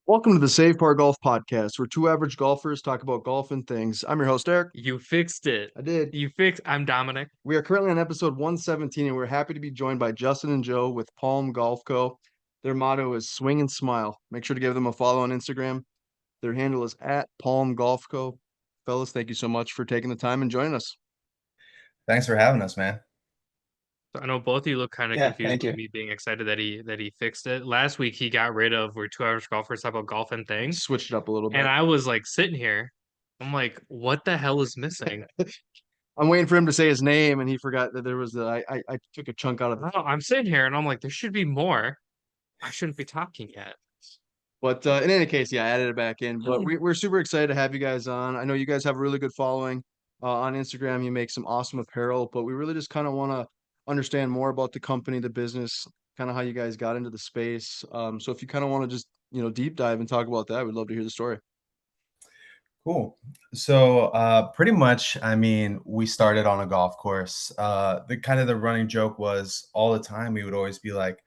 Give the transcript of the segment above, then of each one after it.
Welcome to the Save Par Golf Podcast, where two average golfers talk about golf and things. I'm your host, Eric. You fixed it. I did. I'm Dominic. We are currently on episode 117, and we're happy to be joined by Justin and Joe with Palm Golf Co. Their motto is swing and smile. Make sure to give them a follow on Instagram. Their handle is at Palm Golf Co. Fellas, thank you so much for taking the time and joining us. Thanks for having us, man. So I know both of you look kind of Yeah, confused thank with you. me being excited that he fixed it. Last week he got rid of we're two average golfers talk about golf and things. Switched it up a little bit. And I was like sitting here. I'm like, what the hell is missing? I'm waiting for him to say his name, and he forgot that there was the. I took a chunk out of No, it. I'm sitting here and I'm like, there should be more. I shouldn't be talking yet. But in any case, yeah, I added it back in. But we're super excited to have you guys on. I know you guys have a really good following on Instagram. You make some awesome apparel, but we really just kind of want to understand more about the company, the business, kind of how you guys got into the space. So if you kind of want to just deep dive and talk about that, we'd love to hear the story. Cool. So pretty much, I mean, we started on a golf course. The running joke was all the time we would always be like,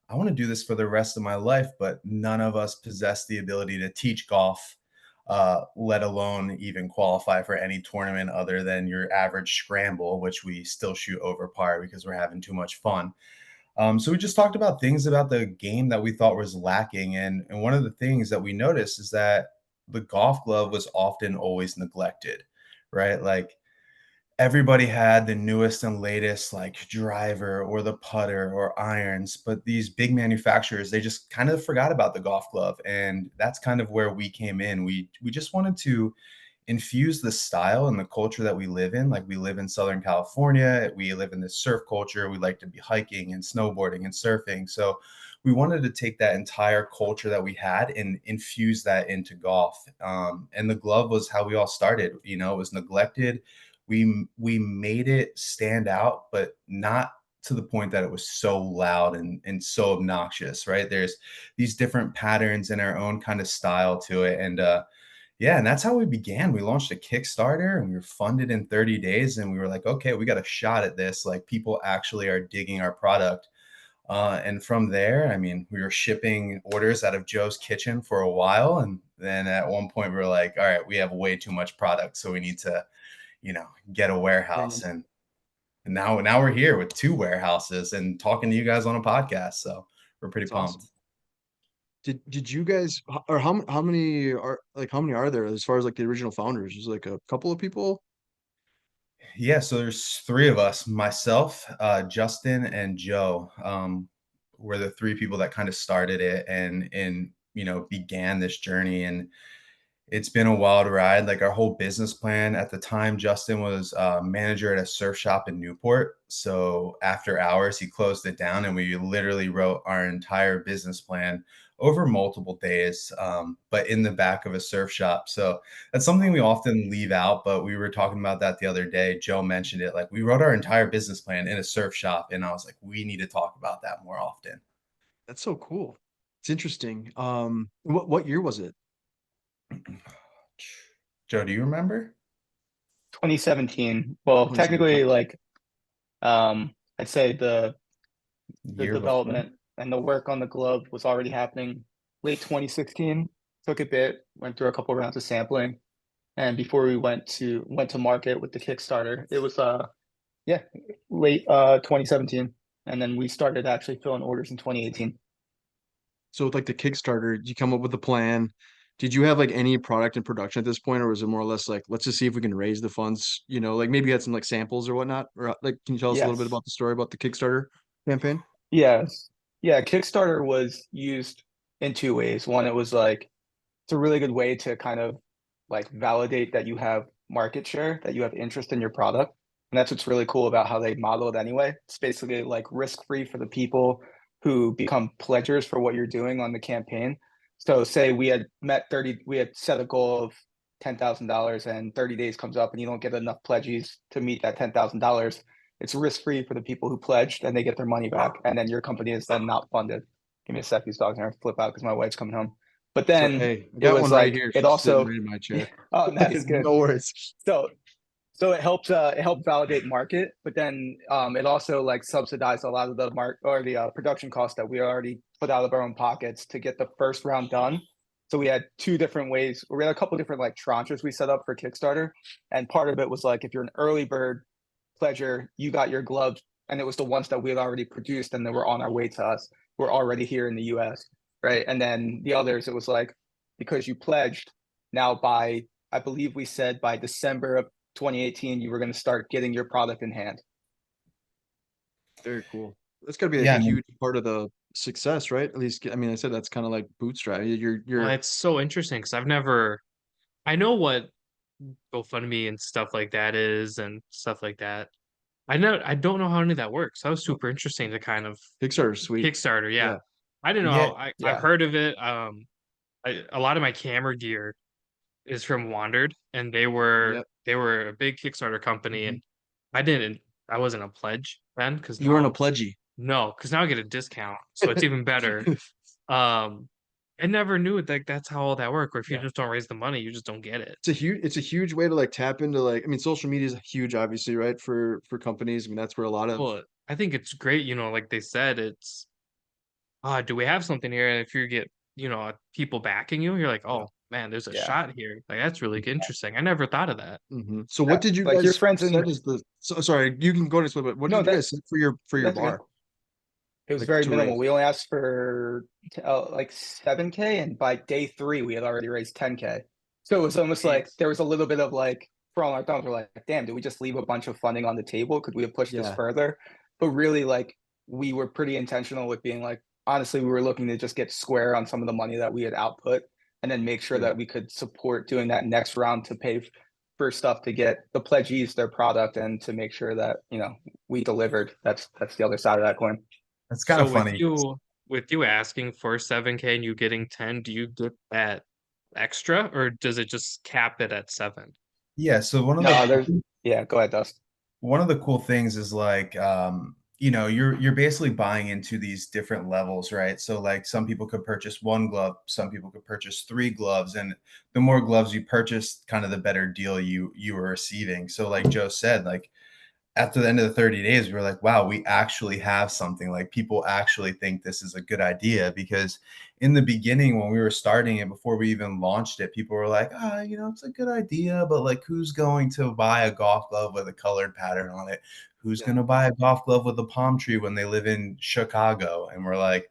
I want to do this for the rest of my life, but none of us possess the ability to teach golf, let alone even qualify for any tournament other than your average scramble, which we still shoot over par because we're having too much fun. So we just talked about things about the game that we thought was lacking. And one of the things that we noticed is that the golf glove was often always neglected, right? Like everybody had the newest and latest like driver or the putter or irons, but these big manufacturers, they just kind of forgot about the golf glove. And that's kind of where we came in. We just wanted to infuse the style and the culture that we live in. Like we live in Southern California, we live in this surf culture. We like to be hiking and snowboarding and surfing. So we wanted to take that entire culture that we had and infuse that into golf. And the glove was how we all started. You know, it was neglected. We made it stand out, but not to the point that it was so loud and so obnoxious, right? There's these different patterns and our own kind of style to it. And yeah, and that's how we began. We launched a Kickstarter and we were funded in 30 days. And we were like, okay, we got a shot at this. Like people actually are digging our product. And from there, I mean, we were shipping orders out of Joe's kitchen for a while. And then at one point we were like, all right, we have way too much product. So we need to, get a warehouse. And now we're here with two warehouses and talking to you guys on a podcast. So we're pretty That's pumped. awesome. Did you guys or how many are there as far as like the original founders? There's like a couple of people. Yeah, so there's three of us, myself, Justin, and Joe. Were the three people that kind of started it and began this journey. And it's been a wild ride. Like our whole business plan at the time, Justin was manager at a surf shop in Newport. So after hours, he closed it down, and we literally wrote our entire business plan over multiple days, but in the back of a surf shop. So that's something we often leave out. But we were talking about that the other day. Joe mentioned it. Like we wrote our entire business plan in a surf shop, and I was like, we need to talk about that more often. That's so cool. It's interesting. What year was it? Joe, do you remember? 2017. Well, 2017. technically, like, I'd say the Year before? development and the work on the glove was already happening late 2016. Took a bit, went through a couple rounds of sampling, and before we went to market with the Kickstarter, it was yeah, late 2017, and then we started actually filling orders in 2018. So with like the Kickstarter, did you come up with a plan? Did you have like any product in production at this point, or was it more or less like, let's just see if we can raise the funds? Like maybe you had some like samples or whatnot, or like, can you tell us a little bit Yes. about the story about the Kickstarter campaign? Yes. Yeah, Kickstarter was used in two ways. One, it was like it's a really good way to kind of like validate that you have market share, that you have interest in your product. And that's what's really cool about how they model it anyway. It's basically like risk-free for the people who become pledgers for what you're doing on the campaign. So say we had set a goal of $10,000 and 30 days comes up and you don't get enough pledges to meet that $10,000. It's risk-free for the people who pledged and they get their money back. And then your company is then not funded. Give me a sec, these dogs are gonna flip out because my wife's coming home. But So then hey, I it got was one right like here. it She's sitting also right in my chair. oh, that's good. No worries. So it helped validate market, but then it also like subsidized a lot of the production costs that we already put out of our own pockets to get the first round done. So we had two different ways. We had a couple different like tranches we set up for Kickstarter, and part of it was like if you're an early bird pledger, you got your gloves, and it was the ones that we had already produced and they were on our way to us. We're already here in the US, right? And then the others, it was like because you pledged, now by I believe we said by December of 2018, you were going to start getting your product in hand. Very cool. That's got to be Yeah, a I mean, huge part of the success, right? At least, I mean, I said that's kind of like bootstrap. Well, You're it's so interesting because I know what GoFundMe and stuff like that is and stuff like that. I don't know how any of that works. That was super interesting to kind of Kickstarter, sweet. Kickstarter. Yeah. Yeah. I didn't know yeah, how I've Yeah. heard of it. A lot of my camera gear is from Wandered, and they Yep. were a big Kickstarter company, and I wasn't a pledge then because You weren't a pledgey. no, because now I get a discount, so it's even better. Um, I never knew it like that's how all that worked. Where if you Yeah. just don't raise the money, you just don't get it. It's a huge way to like tap into like, I mean, social media is huge, obviously, right? For companies. I mean, that's where a lot of Well, I think it's great, like they said, it's do we have something here? And if you get, people backing you, you're like, Yeah. oh man, there's a Yeah. shot here. Like that's really interesting. I never thought of that. So Yeah, what did you like your guys friends in set as the, sorry, you can go and explain, but what no, did you guys set for your that's okay. bar? It was Like very to minimal. raise? We only asked for like 7K, and by day 3, we had already raised 10K. So it was almost like Jeez. there was a little bit of like, for all our thumbs, we're like, damn, did we just leave a bunch of funding on the table? Could we have pushed this Yeah. further? But really, like, we were pretty intentional with being like, honestly, we were looking to just get square on some of the money that we had output, and then make sure Yeah. that we could support doing that next round to pay for stuff to get the pledgees their product, and to make sure that we delivered. That's the other side of that coin. it's kind So of funny. with you asking for 7K and you getting 10, do you get that extra or does it just cap it at 7? Yeah, so No, yeah, go ahead, Dust. one of the cool things is like you're basically buying into these different levels, right? So like some people could purchase one glove, some people could purchase 3 gloves, and the more gloves you purchase, kind of the better deal you were receiving. So like Joe said, like after the end of the 30 days, we were like, wow, we actually have something. Like people actually think this is a good idea. Because in the beginning, when we were starting it, before we even launched it, people were like, it's a good idea, but like who's going to buy a golf glove with a colored pattern on it? Who's Yeah. going to buy a golf glove with a palm tree when they live in Chicago? And we're like,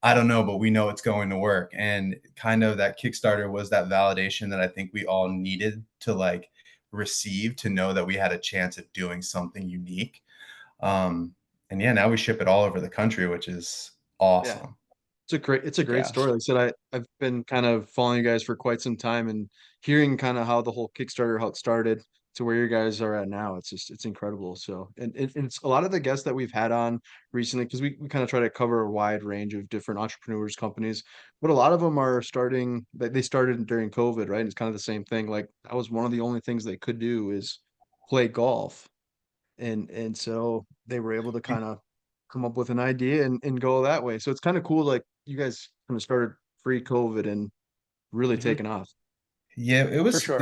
I don't know, but we know it's going to work. And kind of that Kickstarter was that validation that I think we all needed to like receive, to know that we had a chance at doing something unique. And yeah, now we ship it all over the country, which is Yeah. awesome. It's a great Yeah. story. Like I said, I've been kind of following you guys for quite some time and hearing kind of how the whole Kickstarter, how it started to where you guys are at now. It's incredible. So, and it's a lot of the guests that we've had on recently, because we kind of try to cover a wide range of different entrepreneurs, companies, but a lot of them are starting, they started during COVID, right? And it's kind of the same thing. Like that was one of the only things they could do is play golf. And so they were able to kind of come up with an idea and go that way. So it's kind of cool. Like you guys kind of started pre-COVID and really Mhm. taken off. Yeah, For sure.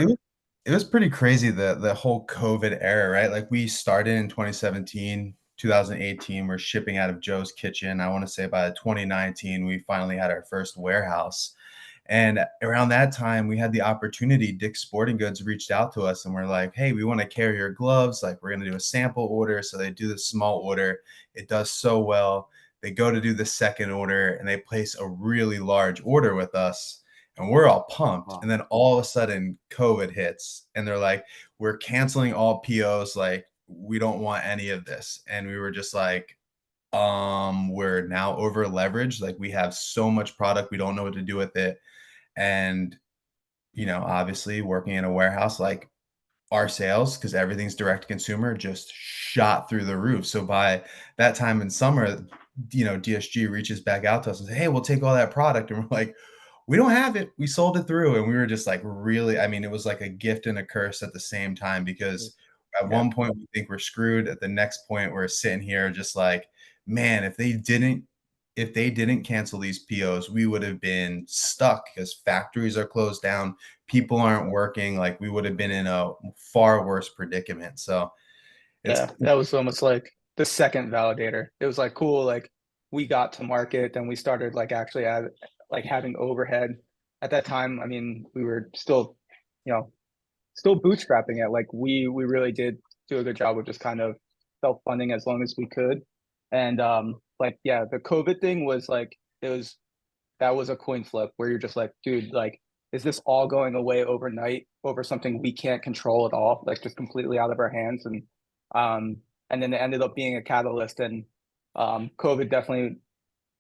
it was pretty crazy, the whole COVID era, right? Like we started in 2017, 2018, we're shipping out of Joe's kitchen. I want to say by 2019, we finally had our first warehouse. And around that time, we had the opportunity. Dick's Sporting Goods reached out to us and we're like, hey, we want to carry your gloves. Like, we're going to do a sample order. So they do the small order. It does so well. They go to do the second order and they place a really large order with us. And we're all pumped. Wow. And then all of a sudden, COVID hits and they're like, we're canceling all POs. Like, we don't want any of this. And we were just like, we're now over leveraged. Like, we have so much product, we don't know what to do with it. And obviously working in a warehouse, like our sales, because everything's direct to consumer, just shot through the roof. So by that time in summer, DSG reaches back out to us and say, hey, we'll take all that product. And we're like, we don't have it, we sold it through. And we were just like, really, I mean, it was like a gift and a curse at the same time, because at Yeah. one point we think we're screwed, at the next point we're sitting here just like, man, if they didn't cancel these POs, we would have been stuck, because factories are closed down, people aren't working. Like, we would have been in a far worse predicament. So it's Yeah, that was almost like the second validator. It was like cool, like we got to market, then we started like actually having overhead, at that time, I mean, we were still, you know, still bootstrapping it. Like we really did do a good job of just kind of self-funding as long as we could. And like yeah, the COVID thing was like that was a coin flip where you're just like, dude, like, is this all going away overnight over something we can't control at all, like just completely out of our hands? And then it ended up being a catalyst, and COVID definitely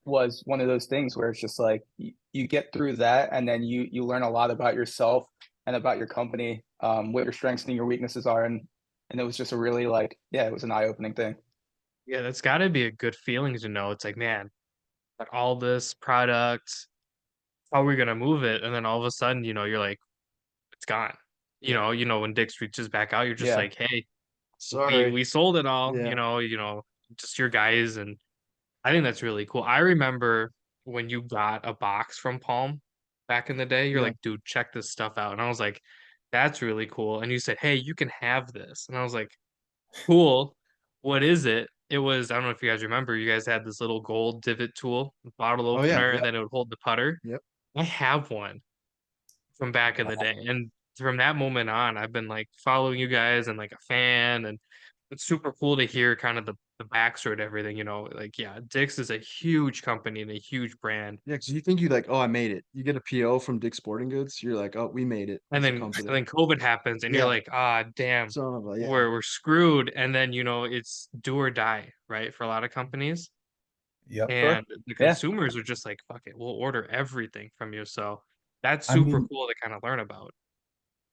was one of those things where it's just like you get through that, and then you learn a lot about yourself and about your company, what your strengths and your weaknesses are, and it was just a really like yeah, it was an eye-opening thing. Yeah, that's got to be a good feeling to know. It's like, man, like all this product, how are we gonna move it? And then all of a sudden, you're like, it's gone. When Dix reaches back out, you're just Yeah, like, hey, we Sorry. we sold it all, Yeah. just your guys. And I think that's really cool. I remember when you got a box from Palm back in the day, you're Yeah. like, dude, check this stuff out. And I was like, that's really cool. And you said, hey, you can have this. And I was like, cool. What is it? It was, I don't know if you guys remember, you guys had this little gold divot tool, bottle Oh yeah. opener, and Yep. then it would hold the putter. Yep. I have one from back in the day. And from that moment on, I've been like following you guys and like a fan. And it's super cool to hear kind of the backstory to everything, like, yeah, Dick's is a huge company and a huge brand. Yeah, because you think you like, oh, I made it. You get a PO from Dick's Sporting Goods. You're like, oh, we made it And as a then and company. then COVID happens and you're Yeah. like, ah, damn, Son of a yeah. we're screwed. And then, it's do or die, right? For a lot of companies. Yep. sure. And the Yeah, consumers are just like, fuck it, we'll order everything from you. So that's I super mean, cool to kind of learn about.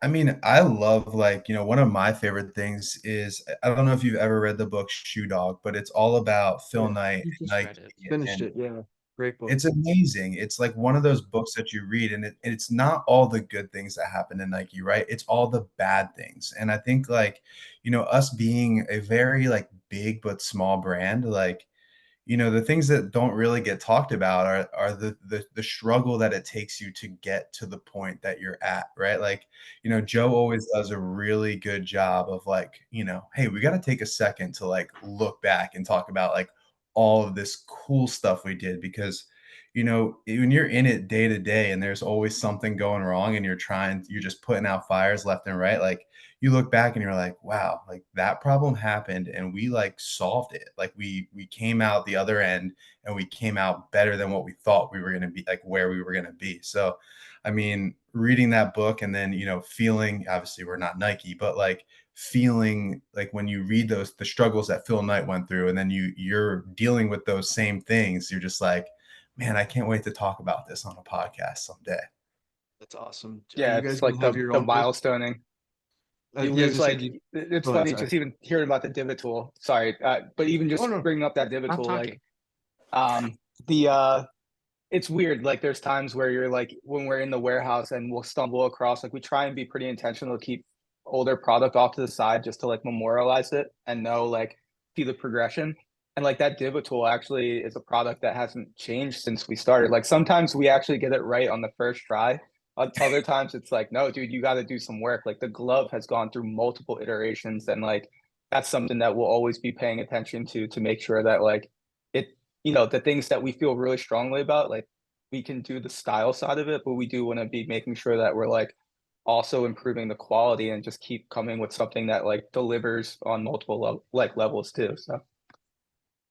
I love like, one of my favorite things is I don't know if you've ever read the book Shoe Dog, but it's all about Phil Yeah. Knight You and just read Nike, it. Finished and it. Yeah. Great book. it's amazing. It's like one of those books that you read, and it's not all the good things that happen in Nike, right? It's all the bad things. And I think like, us being a very like big but small brand, like the things that don't really get talked about are the struggle that it takes you to get to the point that you're at, right? Like, Joe always does a really good job of like, hey, we got to take a second to like look back and talk about like all of this cool stuff we did because when you're in it day to day and there's always something going wrong and you're just putting out fires left and right, like you look back and you're like, wow, like that problem happened and we like solved it. Like we came out the other end and we came out better than what we thought we were going to be, like where we were going to be. So, I mean, reading that book and then, feeling, obviously we're not Nike, but like feeling like when you read the struggles that Phil Knight went through and then you're dealing with those same things, you're just like, man, I can't wait to talk about this on a podcast someday. That's awesome. Are yeah, you it's guys like gonna have your the own book? milestoning. You Yeah, as lose I said, like you it's go ahead, funny sorry. just even hearing about the divot tool. Sorry, but even Oh just no. bringing up that divot Stop tool, like talking. the it's weird. Like there's times where you're like when we're in the warehouse and we'll stumble across like we try and be pretty intentional to keep older product off to the side just to like memorialize it and know like see the progression. And like that divot tool actually is a product that hasn't changed since we started. Like sometimes we actually get it right on the first try. Other times it's like, no, dude, you got to do some work. Like the glove has gone through multiple iterations, and like that's something that we'll always be paying attention to make sure that like it, the things that we feel really strongly about, like we can do the style side of it, but we do want to be making sure that we're like also improving the quality and just keep coming with something that like delivers on multiple levels too. So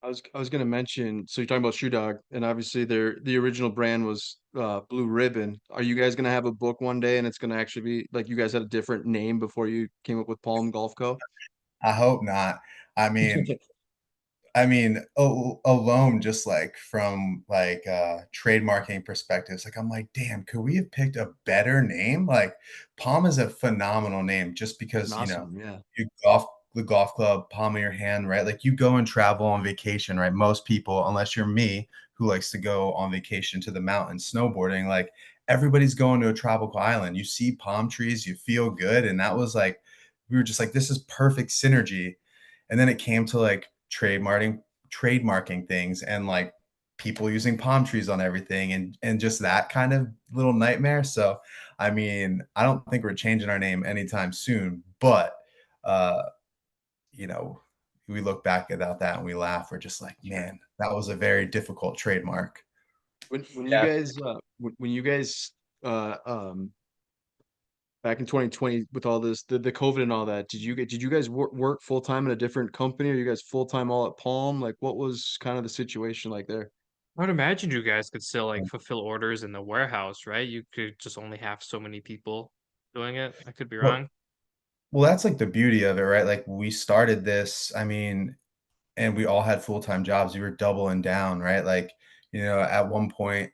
I was gonna mention, so you're talking about Shoe Dog, and obviously the original brand was Blue Ribbon. Are you guys gonna have a book one day and it's gonna actually be like you guys had a different name before you came up with Palm Golf Co? I hope not. I mean, alone just like from like trademarking perspectives, like I'm like, damn, could we have picked a better name? Like Palm is a phenomenal name just It's an because, awesome, yeah. you the golf club, palm of your hand, right? Like you go and travel on vacation, right? Most people, unless you're me, who likes to go on vacation to the mountains snowboarding, like everybody's going to a tropical island. You see palm trees, you feel good. And that was like, we were just like, this is perfect synergy. And then it came to like trademarking things and like people using palm trees on everything and just that kind of little nightmare. So I mean, I don't think we're changing our name anytime soon, but uh, you know, we look back about that and we laugh. We're just like, Sure. man, that was a very difficult trademark. When you yeah, guys when you guys uh um back in 2020 with all this the COVID and all that, did you guys work full time in a different company? Or you guys full time all at Palm? Like what was kind of the situation like there? I would imagine you guys could still like fulfill orders in the warehouse, right? You could just only have so many people doing it. I could be Well, wrong. well, that's like the beauty of it, right? Like we started this, I mean, and we all had full-time jobs. We were doubling down, right? Like, at one point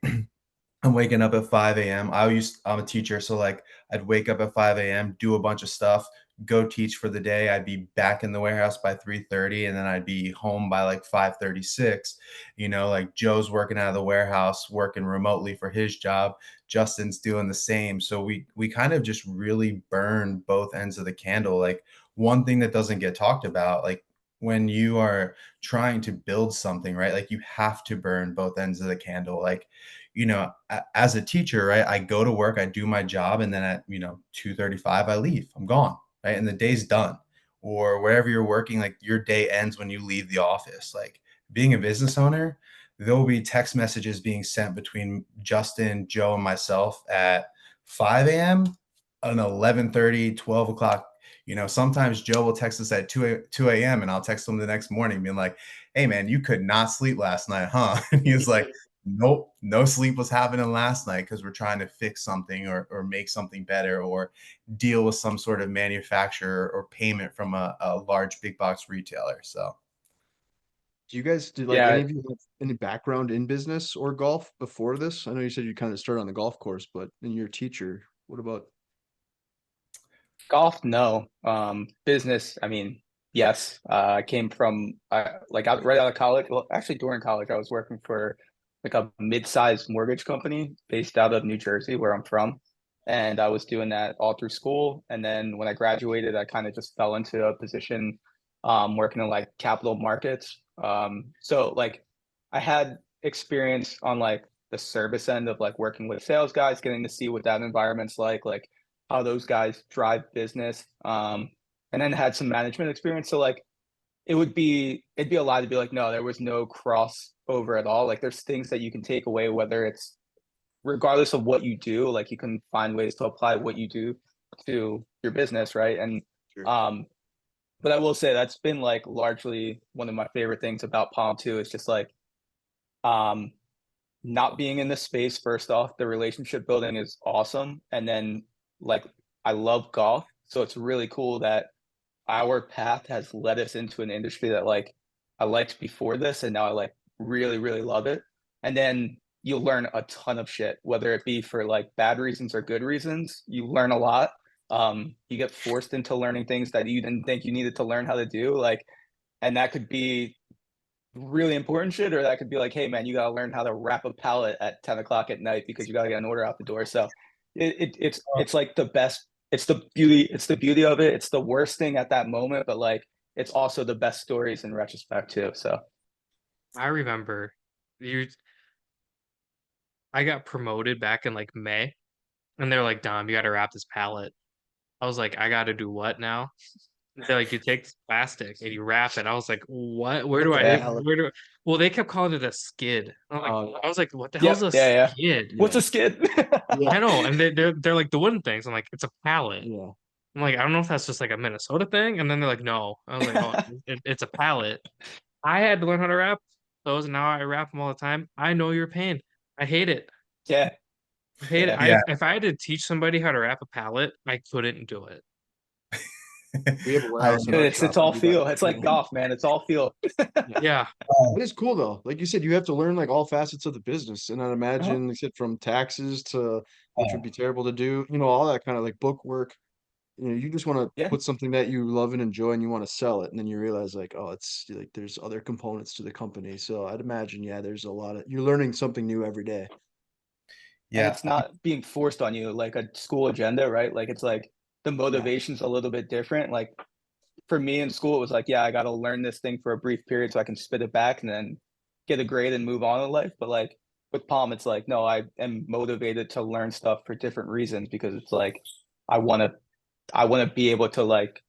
I'm waking up at 5 a.m. I'm a teacher, so like I'd wake up at 5 a.m., do a bunch of stuff, go teach for the day. I'd be back in the warehouse by 3:30, and then I'd be home by like 5:36. Like Joe's working out of the warehouse, working remotely for his job. Justin's doing the same. So we kind of just really burn both ends of the candle. Like one thing that doesn't get talked about, like when you are trying to build something, right? Like you have to burn both ends of the candle. Like as a teacher, right, I go to work, I do my job, and then at 2:35 I leave, I'm gone, right, and the day's done. Or wherever you're working, like your day ends when you leave the office. Like being a business owner, there will be text messages being sent between Justin, Joe, and myself at 5 a.m. and 11:30, 12 o'clock. Sometimes Joe will text us at 2 a.m. and I'll text him the next morning being like, hey man, you could not sleep last night, huh? And he was like, nope, no sleep was happening last night because we're trying to fix something or make something better or deal with some sort of manufacturer or payment from a large big box retailer. So Do you guys did like any Yeah, of you have any background in business or golf before this? I know you said you kind of started on the golf course, but and you're a teacher. What about golf, no. Business, I mean, yes. I came from like right out of college. Well, actually, during college, I was working for like a mid-sized mortgage company based out of New Jersey, where I'm from, and I was doing that all through school. And then when I graduated, I kind of just fell into a position, working in like capital markets. So like, I had experience on like the service end of like working with sales guys, getting to see what that environment's like how those guys drive business. And then had some management experience. So like it'd be a lie to be like, no, there was no crossover at all. Like there's things that you can take away, whether it's regardless of what you do, like you can find ways to apply what you do to your business, right? And sure. but I will say that's been like largely one of my favorite things about Palm too. Is just like um not being in this space, first off, the relationship building is awesome. And then like I love golf. So it's really cool that our path has led us into an industry that like I liked before this and now I like really, really love it. And then you'll learn a ton of shit, whether it be for like bad reasons or good reasons. You learn a lot. You get forced into learning things that you didn't think you needed to learn how to do. Like, and that could be really important shit, or that could be like, hey man, you gotta learn how to wrap a pallet at 10 o'clock at night because you gotta get an order out the door. So it's like the best. It's the beauty of it. It's the worst thing at that moment, but like it's also the best stories in retrospect too. So I remember you I got promoted back in like May and they're like, Dom, you gotta wrap this pallet. I was like, I gotta do what now? They're like, you take this plastic and you wrap it. I was like, what? Where do yeah, where do well, they kept calling it a skid. I was like, what the hell's yep, a yeah. skid? What's a skid? I know, and they're like the wooden things. I'm like, it's a pallet. yeah. I'm like, I don't know if that's just like a Minnesota thing. And then they're like, no. I was like, oh, it's a pallet. I had to learn how to wrap those, and now I wrap them all the time. I know your pain. I hate it. Yeah, I hate it. yeah, yeah, If I had to teach somebody how to wrap a pallet, I couldn't do it. We have a I, warehouse in our shop. it's all We do that. feel. It's like golf, man. It's all feel. Yeah. Yeah. It is cool though. Like you said, you have to learn like all facets of the business. And I'd Uh-huh. imagine, like I said, from taxes to which would be terrible to do, all that kind of like book work. You just want to Yeah. put something that you love and enjoy and you want to sell it. And then you realize like, oh, it's like there's other components to the company. So I'd imagine, yeah, there's a lot of you're learning something new every day. And yeah, it's not being forced on you like a school agenda, right? Like it's like the Yeah. motivation's a little bit different. Like for me in school, it was like, yeah, I got to learn this thing for a brief period so I can spit it back and then get a grade and move on in life. But like with Palm, it's like, no, I am motivated to learn stuff for different reasons because it's like I want to be able to like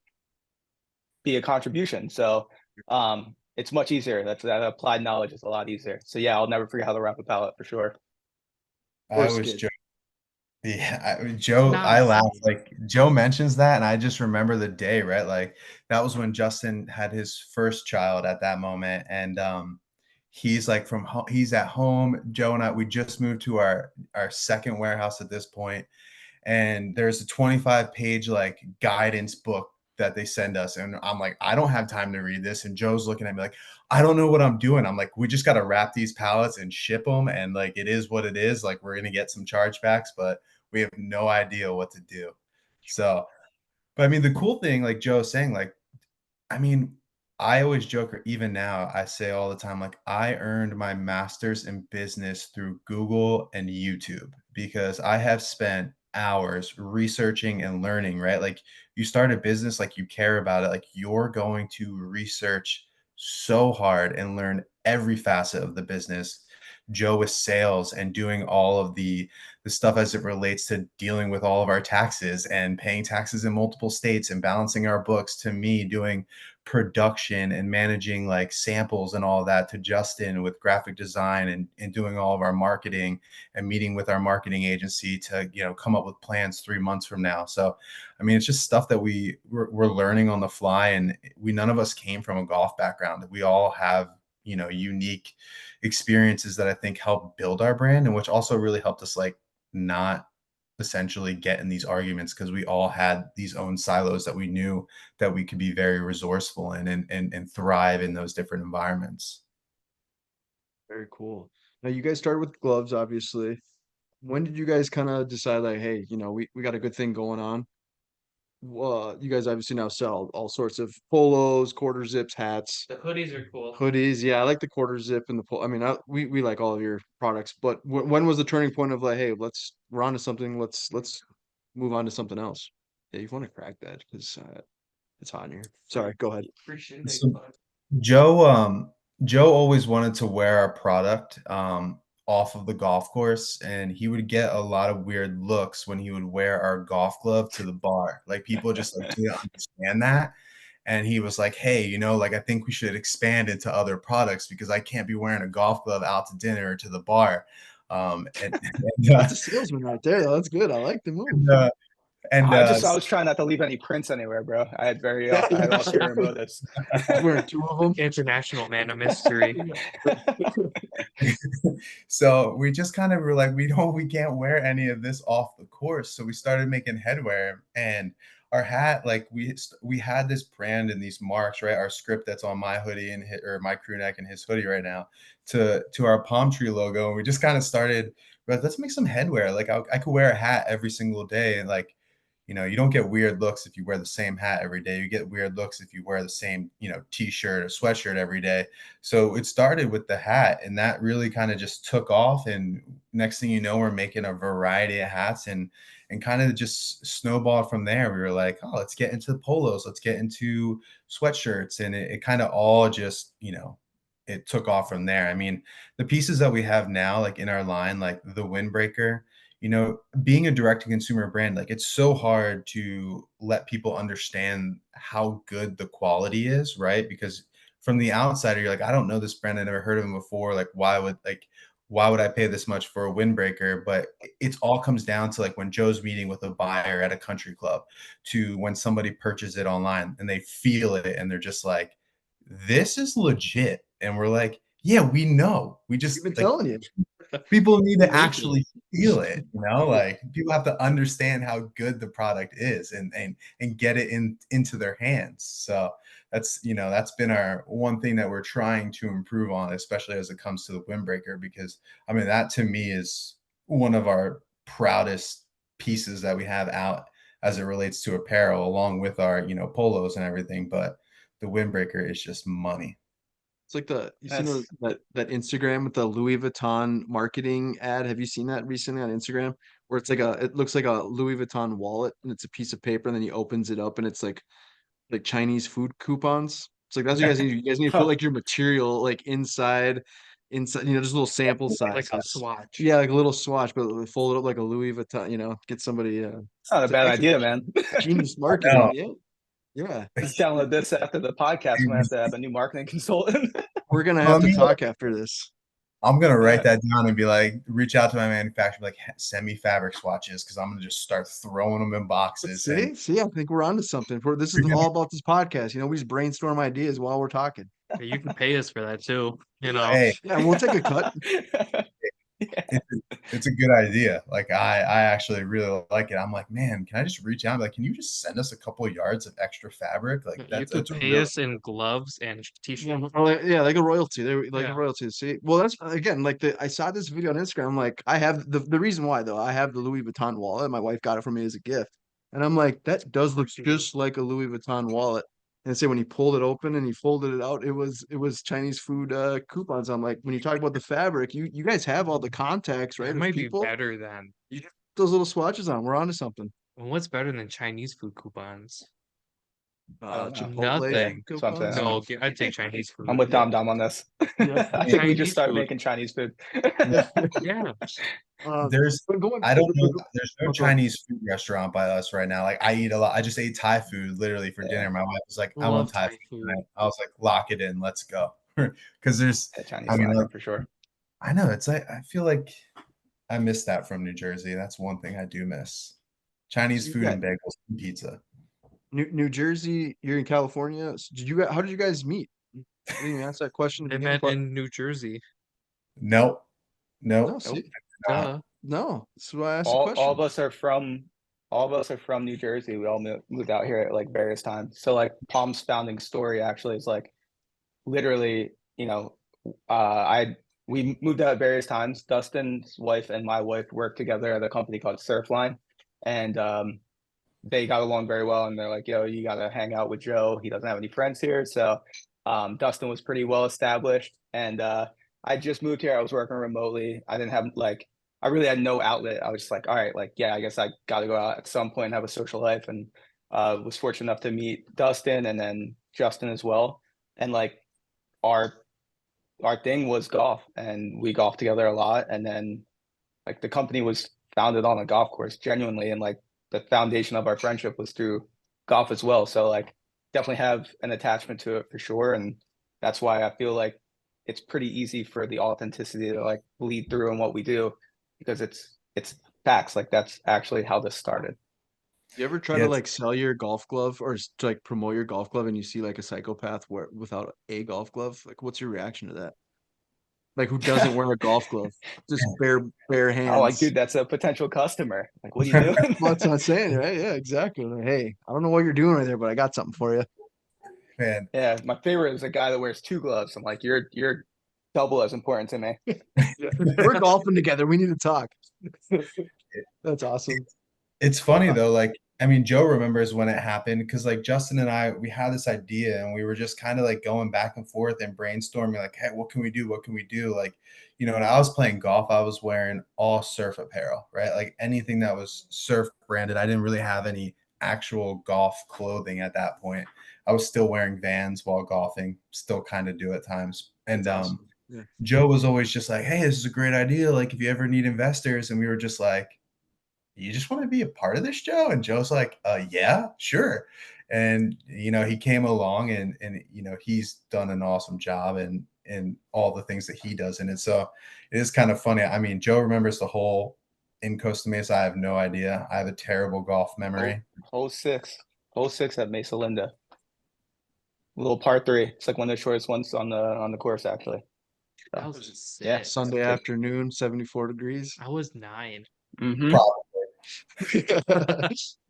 be a contribution. So it's much easier. That applied knowledge is a lot easier. So yeah, I'll never forget how to wrap a pallet for sure. I Or always skid. joke. Yeah, It's Joe, not I laugh. insane. Like Joe mentions that, and I just remember the day, right? Like that was when Justin had his first child at that moment, and he's like he's at home. Joe and I, we just moved to our second warehouse at this point, and there's a 25-page like guidance book that they send us, and I'm like, I don't have time to read this, and Joe's looking at me like, I don't know what I'm doing. I'm like, we just got to wrap these pallets and ship them, and like it is what it is. Like we're gonna get some chargebacks, but we have no idea what to do. So, but I mean, the cool thing, like Joe's saying, like, I mean, I always joke, or even now, I say all the time, like, I earned my master's in business through Google and YouTube because I have spent hours researching and learning, right? Like, you start a business, like, you care about it, like, you're going to research so hard and learn every facet of the business. Joe with sales and doing all of the stuff as it relates to dealing with all of our taxes and paying taxes in multiple states and balancing our books, to me doing production and managing like samples and all of that, to Justin with graphic design and doing all of our marketing and meeting with our marketing agency to, you know, come up with plans 3 months from now. So, I mean, it's just stuff that we're learning on the fly, and none of us came from a golf background. We all have, you know, unique experiences that I think help build our brand, and which also really helped us like not essentially get in these arguments, because we all had these own silos that we knew that we could be very resourceful in and thrive in those different environments. Very cool. Now you guys started with gloves, obviously. When did you guys kind of decide like, hey, we got a good thing going on? You guys obviously now sell all sorts of polos, quarter zips, hats, The hoodies are cool. hoodies. Yeah, I like the quarter zip and the polo. I mean, we like all of your products, but when was the turning point of like, hey, we're on to something. Let's move on to something else. Yeah, you want to crack that because it's hot in here. Sorry, go ahead. Appreciate it. So Joe, Joe always wanted to wear our product off of the golf course, and he would get a lot of weird looks when he would wear our golf glove to the bar. Like people just like didn't understand that. And he was like, hey, you know, like I think we should expand into other products because I can't be wearing a golf glove out to dinner or to the bar. And That's a salesman right there, though. That's good. I like the move. and, uh, and I was trying not to leave any prints anywhere, bro. I had Yeah, I had ulterior motives. He's wearing two of them. International man of mystery. so we just kind of were like, we can't wear any of this off the course. So we started making headwear, and our hat, like we had this brand and these marks, right? Our script that's on my hoodie and or my crew neck and his hoodie right now, to our palm tree logo. And we just kind of started, but let's make some headwear. Like I could wear a hat every single day, and like, you know, you don't get weird looks if you wear the same hat every day. You get weird looks if you wear the same, you know, t-shirt or sweatshirt every day. So it started with the hat, and that really kind of just took off. And next thing you know, we're making a variety of hats, and kind of just snowballed from there. We were like, oh, let's get into the polos, let's get into sweatshirts. And it kind of all just, you know, it took off from there. I mean, the pieces that we have now, like in our line, like the windbreaker, you know, being a direct to consumer brand, like it's so hard to let people understand how good the quality is, right? Because from the outsider, you're like, I don't know this brand, I never heard of them before. Like, why would I pay this much for a windbreaker? But it all comes down to like when Joe's meeting with a buyer at a country club, to when somebody purchases it online and they feel it and they're just like, this is legit. And we're like, yeah, we know. We We've just been like, telling you. people need to Make it. actually feel it, you know, like people have to understand how good the product is, and get it into their hands. So that's, you know, that's been our one thing that we're trying to improve on, especially as it comes to the windbreaker, because I mean, that to me is one of our proudest pieces that we have out as it relates to apparel, along with our, you know, polos and everything. But the windbreaker is just money. It's like you seen That's that Instagram with the Louis Vuitton marketing ad? Have you seen that recently on Instagram? Where it's like it looks like a Louis Vuitton wallet, and it's a piece of paper, and then he opens it up and it's like Chinese food coupons. It's like that's what you guys need. You guys need to put like your material like inside, just little sample Like a sizes. swatch. Yeah, like a little swatch, but fold it up like a Louis Vuitton, get somebody it's not a it's bad actually idea, man. genius I know. marketing. Yeah. Yeah. Let's download this after the podcast. I'm gonna have to have a new marketing consultant. We're gonna Well, have I to mean, talk after this. I'm gonna write that down and be like, reach out to my manufacturer, like send me fabric swatches because I'm gonna just start throwing them in boxes. See, I think we're onto something. This is all about this podcast. We just brainstorm ideas while we're talking. You can pay us for that too. Hey, Yeah, we'll take a cut. it's a good idea. Like I actually really like it. I'm like, man, can I just reach out? Like, can you just send us a couple of yards of extra fabric? Like You could pay us in gloves and t-shirts. Yeah, like a royalty. They were like Yeah. a royalty. See, well, that's again like I saw this video on Instagram. I'm like, I have the reason why though. I have the Louis Vuitton wallet. My wife got it for me as a gift, and I'm like, that does look just like a Louis Vuitton wallet. And say when he pulled it open and he folded it out, it was Chinese food coupons. I'm like, when you talk about the fabric, you guys have all the contacts, right? It of might be people. better than. You just put those little swatches on. We're onto something. And what's better than Chinese food coupons? Chipotle Nothing. That's what I'm saying. No, I'd take Chinese food. I'm with Dom on this. Yeah. I think we Chinese just start food. making Chinese food. Yeah. There's but going I don't know. forward- There's no go on. Chinese food restaurant by us right now. Like I eat a lot. I just ate Thai food literally for dinner. My wife was like, "I want Love Thai Thai food." food. tonight. I was like, "Lock it in, let's go." Because there's, Chinese I mean, slacking like, for sure. I know it's like I feel like I miss that from New Jersey. That's one thing I do miss: Chinese food Yeah. and bagels and pizza. New Jersey, you're in California. How did you guys meet? I didn't even ask that question. at the They beginning, met but- in New Jersey. Nope. No, see, Duh. no. That's why I asked the All question. of us are from New Jersey. We all moved out here at like various times. So like Palm's founding story actually is like literally, we moved out at various times. Dustin's wife and my wife worked together at a company called Surfline, and they got along very well. And they're like, "Yo, you gotta hang out with Joe. He doesn't have any friends here." So Dustin was pretty well established, and I just moved here. I was working remotely. I didn't have I really had no outlet. I was just like, all right, like, yeah, I guess I got to go out at some point and have a social life. And was fortunate enough to meet Dustin and then Justin as well. And like our thing was golf, and we golfed together a lot. And then like the company was founded on a golf course, genuinely, and like the foundation of our friendship was through golf as well. So like definitely have an attachment to it for sure. And that's why I feel like it's pretty easy for the authenticity to like bleed through in what we do, because it's facts. Like that's actually how this started. You ever try to like sell your golf glove or to like promote your golf glove and you see like a psychopath without a golf glove? Like, what's your reaction to that? Like, who doesn't wear a golf glove? Just bare hands. Oh, like, dude, that's a potential customer. Like, what are you doing? Well, that's what I'm saying, right? Yeah, exactly. Like, hey, I don't know what you're doing right there, but I got something for you. Man, yeah, my favorite is a guy that wears two gloves. I'm like, you're double as important to me. We're golfing together. We need to talk. That's awesome. It's funny though, like, I mean, Joe remembers when it happened because like Justin and I, we had this idea and we were just kind of like going back and forth and brainstorming like, hey, what can we do? What can we do? Like, when I was playing golf, I was wearing all surf apparel, right? Like anything that was surf branded. I didn't really have any actual golf clothing at that point. I was still wearing Vans while golfing, still kind of do at times. And awesome. Yeah. Joe was always just like, hey, this is a great idea. Like if you ever need investors. And we were just like, you just want to be a part of this, Joe? And Joe's like, yeah, sure. And, he came along and he's done an awesome job and all the things that he does in it. So it is kind of funny. I mean, Joe remembers the whole in Costa Mesa. I have no idea. I have a terrible golf memory. Hole six at Mesa Linda. Little par 3. It's like one of the shortest ones on the course, actually. So, That was sick. yeah, Sunday afternoon, 74 degrees. I was 9. Mm-hmm.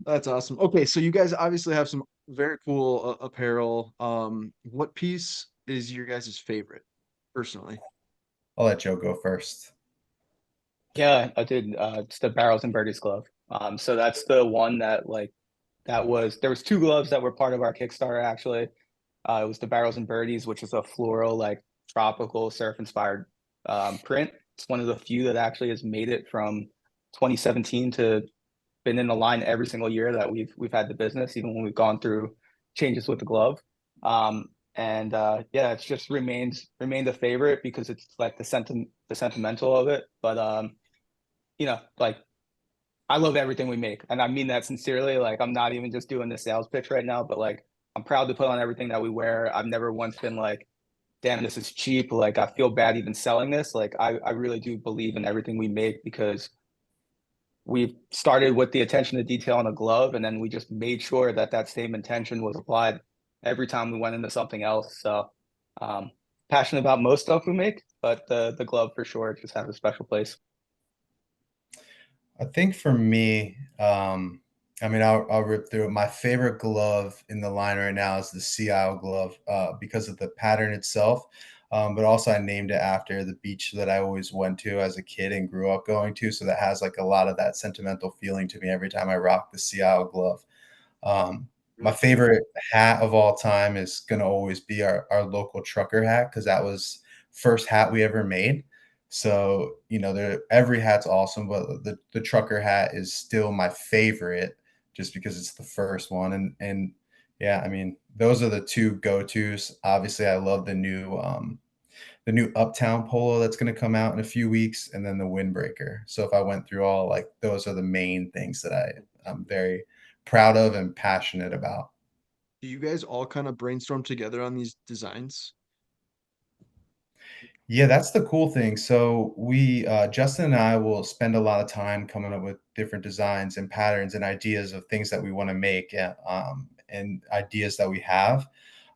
That's awesome. Okay, so you guys obviously have some very cool apparel. What piece is your guys' favorite, personally? I'll let Joe go first. Yeah, I did. It's the Barrels and Birdies glove. So that's the one that there was 2 gloves that were part of our Kickstarter, actually. It was the Barrels and Birdies, which is a floral, like tropical surf inspired print. It's one of the few that actually has made it from 2017 to been in the line every single year that we've had the business, even when we've gone through changes with the glove. Yeah, it's just remained a favorite because it's like the sentimental of it. But like I love everything we make, and I mean that sincerely. Like I'm not even just doing the sales pitch right now, but like I'm proud to put on everything that we wear. I've never once been like, damn, this is cheap. Like, I feel bad even selling this. Like, I really do believe in everything we make because we started with the attention to detail on a glove, and then we just made sure that that same intention was applied every time we went into something else. So, um, passionate about most stuff we make, but the glove for sure just has a special place. I think for me, I mean, I'll rip through it. My favorite glove in the line right now is the Sea Isle glove because of the pattern itself. But also, I named it after the beach that I always went to as a kid and grew up going to. So that has like a lot of that sentimental feeling to me every time I rock the Sea Isle glove. My favorite hat of all time is going to always be our local trucker hat because that was first hat we ever made. So, you know, every hat's awesome, but the trucker hat is still my favorite just because it's the first one. And yeah, I mean, those are the two go-tos. Obviously, I love the new Uptown polo that's going to come out in a few weeks, and then the windbreaker. So if I went through all, like, those are the main things that I'm very proud of and passionate about. Do you guys all kind of brainstorm together on these designs? Yeah, that's the cool thing. So Justin and I will spend a lot of time coming up with different designs and patterns and ideas of things that we want to make, and ideas that we have.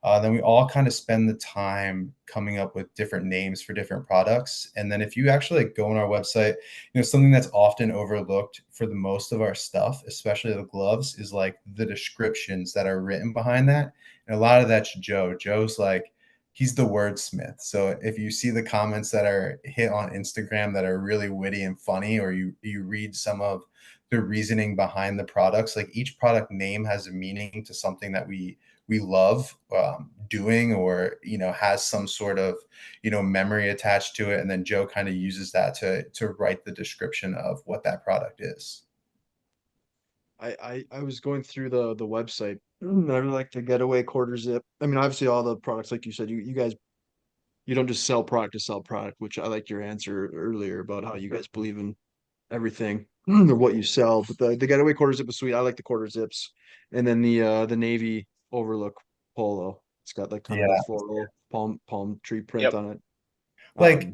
Then we all kind of spend the time coming up with different names for different products. And then if you actually like, go on our website, you know, something that's often overlooked for the most of our stuff, especially the gloves, is like the descriptions that are written behind that. And a lot of that's Joe. Joe's like, he's the wordsmith. So if you see the comments that are hit on Instagram that are really witty and funny, or you read some of the reasoning behind the products, like each product name has a meaning to something that we love doing, or you know, has some sort of, you know, memory attached to it, and then Joe kind of uses that to write the description of what that product is. I was going through the website. I really like the getaway quarter zip. I mean, obviously all the products, like you said, you guys, you don't just sell product to sell product, which I like your answer earlier about how you guys believe in everything or what you sell. But the getaway quarter zip is sweet. I like the quarter zips. And then the navy overlook polo. It's got like kind of the Yeah. floral palm tree print Yep. on it. Like,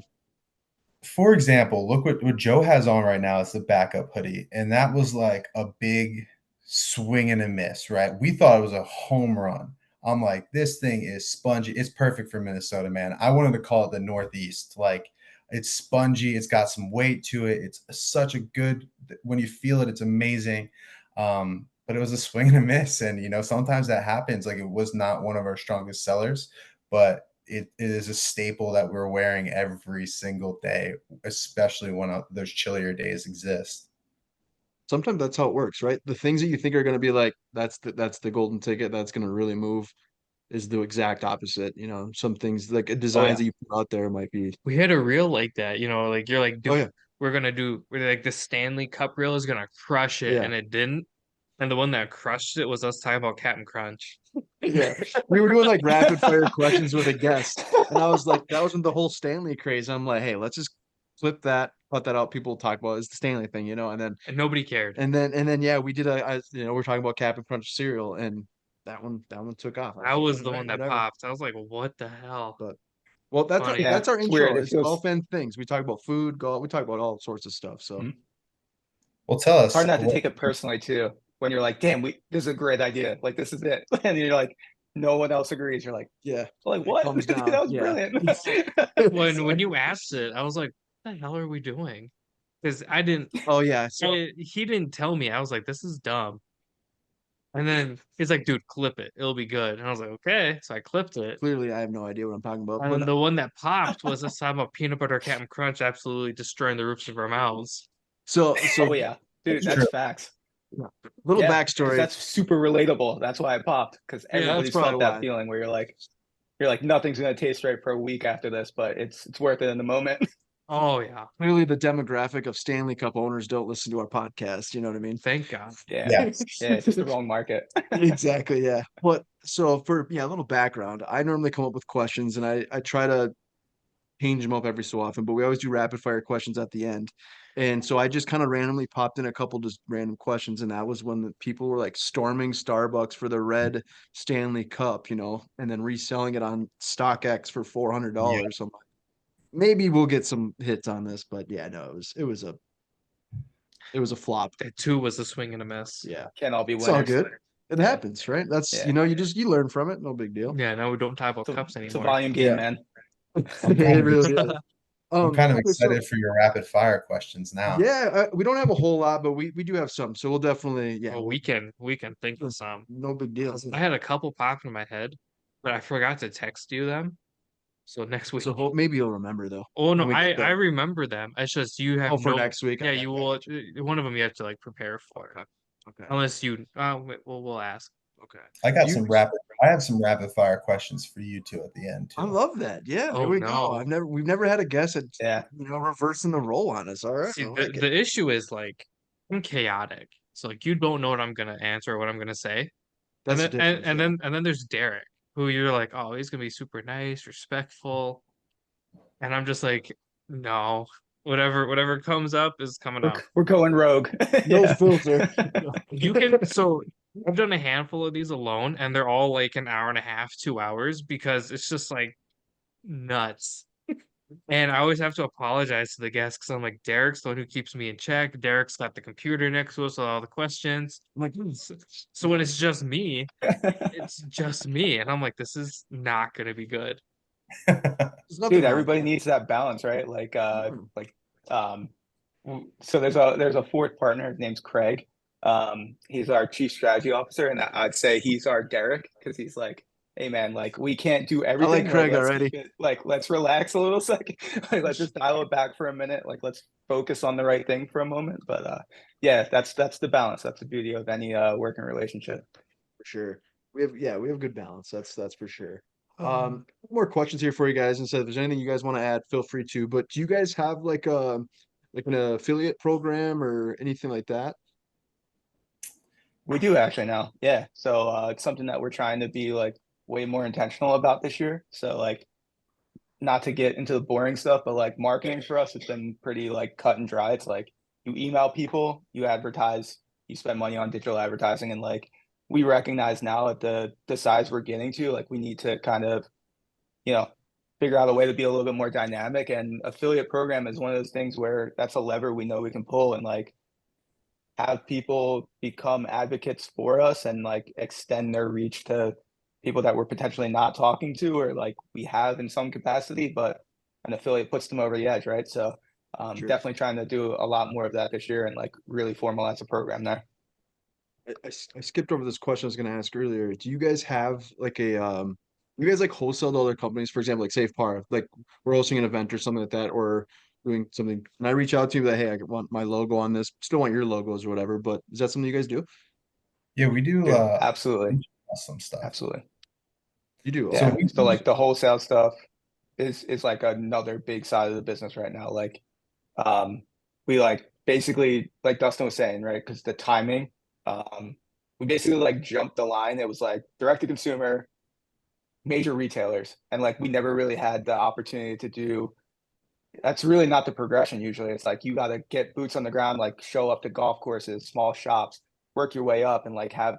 for example, look what Joe has on right now is the backup hoodie. And that was like a big swing and a miss, right? We thought it was a home run. I'm like, this thing is spongy. It's perfect for Minnesota, man. I wanted to call it the Northeast. Like, it's spongy. It's got some weight to it. It's such a good, when you feel it, it's amazing. But it was a swing and a miss. And, you know, sometimes that happens. Like, it was not one of our strongest sellers, but it is a staple that we're wearing every single day, especially when those chillier days exist. Sometimes that's how it works, right? The things that you think are going to be like, that's the golden ticket, that's going to really move, is the exact opposite. You know, some things like Oh designs yeah. that you put out there might be, We had a reel like that, you know, like you're like, oh dude, yeah, we're like the Stanley Cup reel is gonna crush it, yeah, and it didn't. And the one that crushed it was us talking about Captain Crunch. yeah. We were doing like rapid fire questions with a guest, and I was like, that was when the whole Stanley craze. I'm like, hey, let's just flip that, cut that out. People talk about it's the Stanley thing, you know, And nobody cared. and then yeah, we did you know, we're talking about Captain Crunch cereal, and that one took off. I That was like, was all the right, one that whatever. popped. I was like, what the hell? But well, Funny. Yeah, that's our it's weird. intro. It It's feels golf and things. We talk about food, golf. We talk about all sorts of stuff. So Mhm. Well, tell It's hard us not to what. take it personally too. When you're like, damn, this is a great idea. Like this is it. And you're like, no one else agrees. You're like, yeah, it what? comes That down. was Yeah. brilliant. When you asked it, I was like, what the hell are we doing? Because I didn't Oh yeah. So he didn't tell me. I was like, this is dumb. And then he's like, dude, clip it. It'll be good. And I was like, okay. So I clipped it. clearly, I have no idea what I'm talking about. And then But the one that popped was us talking about peanut butter Captain Crunch absolutely destroying the roofs of our mouths. so Oh yeah, dude, That's true. that's facts. yeah. Little Yeah, because backstory. that's super relatable. That's why I popped. Because Yeah, That's everybody's probably felt that why. feeling where you're like nothing's gonna taste right for a week after this, but it's worth it in the moment. Oh yeah. Clearly, the demographic of Stanley Cup owners don't listen to our podcast. You know what I mean? Thank God. Yeah, Yes. yeah, it's just the wrong market. Exactly. Yeah. But so for yeah, a little background. I normally come up with questions, and I try to change them up every so often, but we always do rapid fire questions at the end. And so I just kind of randomly popped in a couple just random questions, and that was when the people were like storming Starbucks for the red Stanley Cup, you know, and then reselling it on StockX for $400. So I'm like, maybe we'll get some hits on this, but yeah, no, it was a flop. That 2 was a swing and a miss. Yeah, Can't all be it's all winners. good. It happens, right? That's Yeah. you know, you learn from it. No big deal. Yeah, now we don't talk about It's a, cups it's a anymore. volume game, Yeah. man. It really is. I'm kind of Okay, so- excited for your rapid fire questions now. Yeah, we don't have a whole lot, but we do have some, so we'll definitely Well, we can think of some. no big deal. 'Cause I had a couple pop in my head, but I forgot to text you them. So next week. So maybe you'll remember though. Oh no, when we I get there. I remember them. It's just you have For no. next week. Yeah, Okay, you will. One of them you have to like prepare for, Okay. unless you. We'll ask. Okay. I got You- I have some rapid fire questions for you too at the end too. I love that. Yeah, there Oh, we no. go. We've never had a guess at Yeah. reversing the role on us. All right. See, I like it. the issue is like I'm chaotic. So like you don't know what I'm gonna answer or what I'm gonna say. That's the and then difference. and, Yeah. and then there's Derek, who you're like, oh, he's gonna be super nice, respectful, and I'm just like, no, whatever comes up is coming up. We're going rogue. No Yeah. filter. You can so I've done a handful of these alone, and they're all like an hour and a half, 2 hours, because it's just like nuts. And I always have to apologize to the guests because I'm like, Derek's the one who keeps me in check. Derek's got the computer next to us with all the questions. I'm like, so when it's just me, it's just me. And I'm like, this is not gonna be good. There's nothing Dude, wrong everybody with needs that balance, right? Like Mhm. so there's a fourth partner. His name's Craig. He's our chief strategy officer, and I'd say he's our Derek because he's like, hey man, like we can't do everything. Craig let's already. keep it- let's relax a little second. Like, let's just dial it back for a minute. Like let's focus on the right thing for a moment. But yeah, that's the balance. That's the beauty of any working relationship. for sure. We have good balance. That's for sure. More questions here for you guys. And so if there's anything you guys want to add, feel free to. But do you guys have like an affiliate program or anything like that? We do actually now. Yeah. So it's something that we're trying to be like way more intentional about this year. So like not to get into the boring stuff, but like marketing for us has been pretty like cut and dry. It's like you email people, you advertise, you spend money on digital advertising, and like we recognize now at the size we're getting to, like we need to kind of, you know, figure out a way to be a little bit more dynamic. And affiliate program is one of those things where that's a lever we know we can pull and like have people become advocates for us and like extend their reach to people that we're potentially not talking to or like we have in some capacity, but an affiliate puts them over the edge, right? So Sure. definitely trying to do a lot more of that this year and like really formalize a program there. I skipped over this question I was going to ask earlier. Do you guys have like you guys like wholesale to other companies, for example, like Safe Par, like we're hosting an event or something like that, or doing something, and I reach out to you that, hey, I want my logo on this, still want your logos or whatever, but is that something you guys do? Yeah, we do Yeah, absolutely. some stuff. Absolutely. You do. Yeah. Okay. So like the wholesale stuff is like another big side of the business right now. Like we like basically like Dustin was saying, right? Because the timing, we basically like jumped the line. It was like direct to consumer, major retailers, and like we never really had the opportunity to do. That's really not the progression. Usually, it's like you got to get boots on the ground, like show up to golf courses, small shops, work your way up, and like have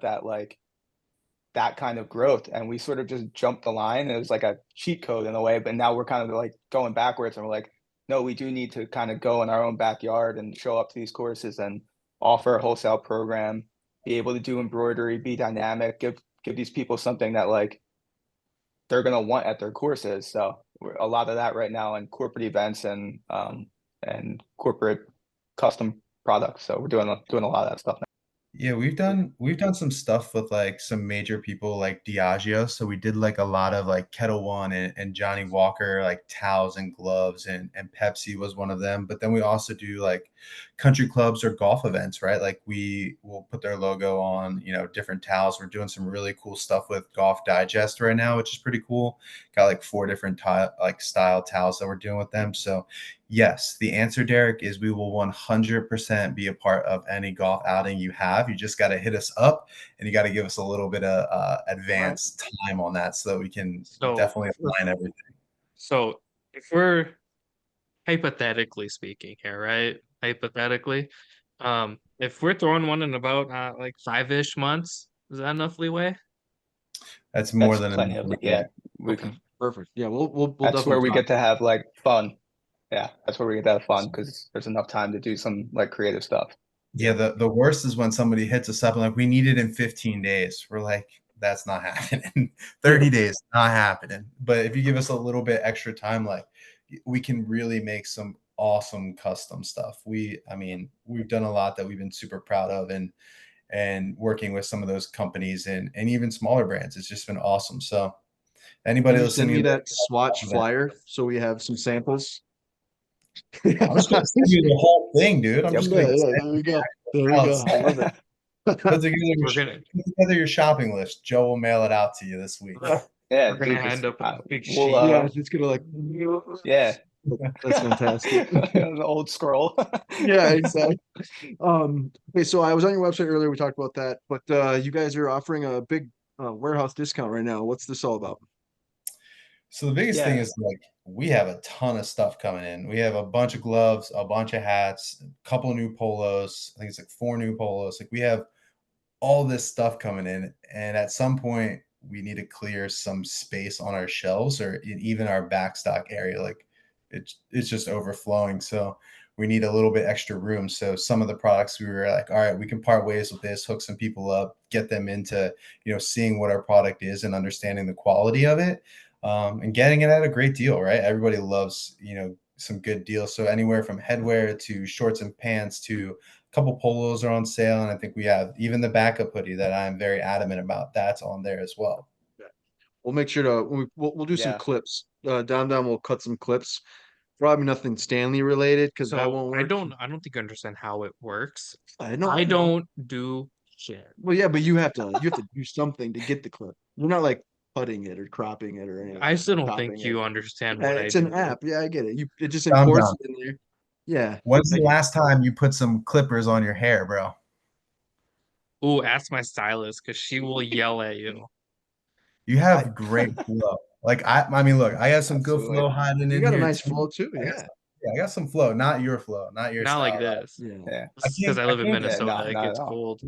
that kind of growth. And we sort of just jumped the line. It was like a cheat code in a way, but now we're kind of like going backwards, and we're like, no, we do need to kind of go in our own backyard and show up to these courses and offer a wholesale program, be able to do embroidery, be dynamic, give these people something that like they're going to want at their courses. So a lot of that right now in corporate events and corporate custom products. So we're doing a lot of that stuff now. Yeah, we've done some stuff with like some major people like Diageo. So we did like a lot of like Kettle One and Johnny Walker, like towels and gloves, and Pepsi was one of them. But then we also do like country clubs or golf events, right? Like we will put their logo on, different towels. We're doing some really cool stuff with Golf Digest right now, which is pretty cool. Got like 4 different style towels that we're doing with them. So yes, the answer, Derek, is we will 100% be a part of any golf outing you have. You just got to hit us up, and you got to give us a little bit of advance time on that so that we can definitely align everything. So if we're hypothetically speaking here, right? Hypothetically, if we're throwing one in about like 5-ish months, is that enough leeway? That's more That's than plenty enough. of yeah. We Okay, can. perfect. Yeah, we'll That's where definitely we talk. get to have like fun. Yeah, that's where we get to have fun because there's enough time to do some like creative stuff. Yeah, the worst is when somebody hits us up and like, we need it in 15 days. We're like, that's not happening. 30 days, not happening. But if you give us a little bit extra time, like we can really make some awesome custom stuff. I mean, we've done a lot that we've been super proud of, and working with some of those companies and even smaller brands. It's just been awesome. So anybody Can you send me listening, that swatch flyer so we have some samples? I'm just gonna send you the whole thing, dude. I'm Yep. just Yeah, gonna yeah, there we go. There we go. I love it. put together We're gonna put together your shopping list. Joe will mail it out to you this week. Yeah, we're gonna dude, end up with a big we'll sheet. Yeah, it's gonna like. yeah, That's fantastic. an old scroll. Yeah, exactly. Okay, so I was on your website earlier. We talked about that, but you guys are offering a big warehouse discount right now. What's this all about? So the biggest thing Yeah. is like we have a ton of stuff coming in. We have a bunch of gloves, a bunch of hats, a couple new polos. I think it's like 4 new polos. Like we have all this stuff coming in, and at some point we need to clear some space on our shelves or even our backstock area. Like it's just overflowing, so we need a little bit extra room. So some of the products we were like, all right, we can part ways with this, hook some people up, get them into seeing what our product is and understanding the quality of it, and getting it at a great deal. Right, everybody loves some good deals. So anywhere from headwear to shorts and pants to couple polos are on sale, and I think we have even the backup hoodie that I'm very adamant about. That's on there as well. We'll make sure to we'll do some Yeah. clips. Down we'll cut some clips. Probably nothing Stanley related because that So won't I work. don't think you understand how it works. I know. I don't do shit. Well, yeah, but you have to do something to get the clip. You're not like cutting it or cropping it or anything. I still don't Chopping think it. you understand Yeah, what I it's an do. app. Yeah, I get it. It just Calm imports down. it in there. Yeah. When's I the get it. last time you put some clippers on your hair, bro? Ooh, ask my stylist because she will yell at you. You I, have great flow. Like I mean, look, I got some good Absolutely. flow hiding you in got a here nice too. flow too. I got Yeah. some, yeah, I got some flow, not your flow, not your Not like style. this. Yeah. Yeah. Because I live in I can't Yeah, Minnesota, it not gets at all. cold.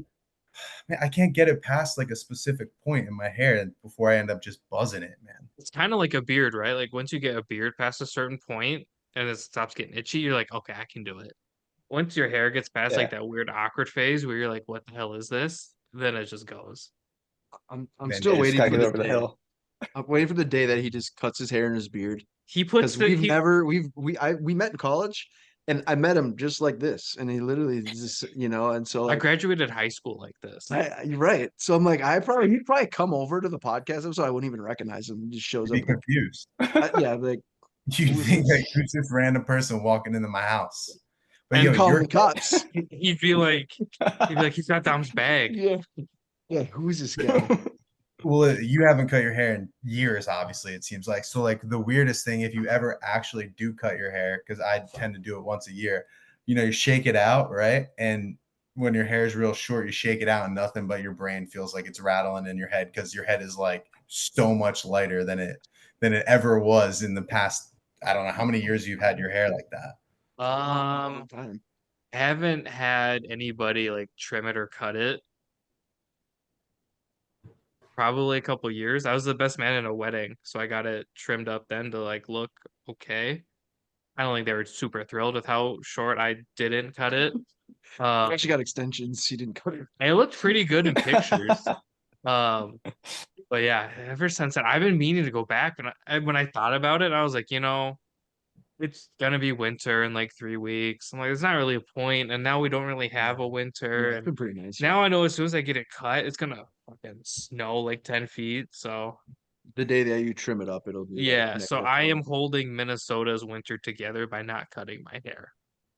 man, I can't get it past like a specific point in my hair before I end up just buzzing it, man. It's kind of like a beard, right? Like once you get a beard past a certain point and it stops getting itchy, you're like, okay, I can do it. Once your hair gets past like Yeah. that weird awkward phase where you're like, what the hell is this? Then it just goes. I'm Man, still You just waiting gotta for get the over the day. hill. I'm waiting for the day that he just cuts his hair and his beard. He puts Because the we've he never we met in college and I met him just like this. And he literally just and so I like graduated high school like this. you're right. So I'm like, he'd probably come over to the podcast so I wouldn't even recognize him. He just shows You'd up be confused. yeah, like You who is think like this? who's this random person walking into my house? But And yo, calling you're the cops. He'd be like, he's got Dom's bag. Yeah. Yeah, who's this guy? well, you haven't cut your hair in years, obviously, it seems like. So, like, the weirdest thing, if you ever actually do cut your hair, because I tend to do it once a year, you shake it out, right? And when your hair is real short, you shake it out and nothing but your brain feels like it's rattling in your head because your head is like so much lighter than it ever was in the past. I don't know how many years you've had your hair like that. Time. Haven't had anybody like trim it or cut it. Probably a couple years. I was the best man in a wedding, so I got it trimmed up then to like look okay. I don't think they were super thrilled with how short I didn't cut it. He actually got extensions. He didn't cut it. And it looked pretty good in pictures. But yeah, ever since then, I've been meaning to go back. And when I thought about it, I was like, it's gonna be winter in like 3 weeks. I'm like, there's not really a point. And now we don't really have a winter. It's And been pretty nice. now I know as soon as I get it cut, it's gonna fucking snow like 10 feet. So The day that you trim it up, it'll be yeah, like so negative I 20. am holding Minnesota's winter together by not cutting my hair.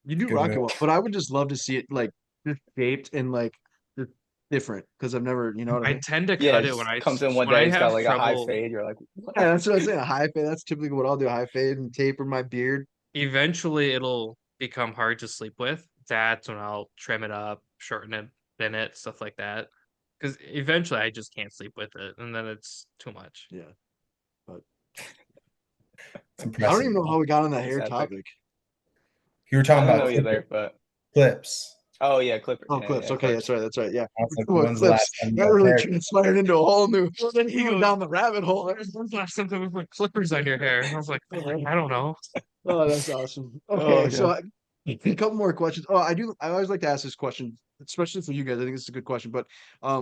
You do Good rock it move. well, but I would just love to see it like just shaped and like just different because I've never, you know what I I mean? tend to Yeah, cut it it when just comes in one when day, I it's got have like a high trouble. fade. You're like, what? Yeah, that's what I'm saying. A high fade. That's typically what I'll do. A high fade and taper my beard. Eventually, it'll become hard to sleep with. That's when I'll trim it up, shorten it, thin it, stuff like that. Because eventually, I just can't sleep with it, and then it's too much. Yeah, but It's I don't even impressive. know how we got on that It's hair epic. topic. You were I talking don't know about either, but clips. oh yeah, Clippers. Oh, Yeah, clips. yeah, Okay, Clips. that's right. That's right. Yeah. I was like, Well, when's the clips. last time you That got a really haircut? transpired into a whole new. Then he Going goes, down the rabbit hole. "When's the last time someone put clippers on your hair?" And I was like, I don't know. Oh, that's awesome. Oh, Okay, yeah. so a couple more questions. Oh, I do. I always like to ask this question, especially for you guys. I think this is a good question. But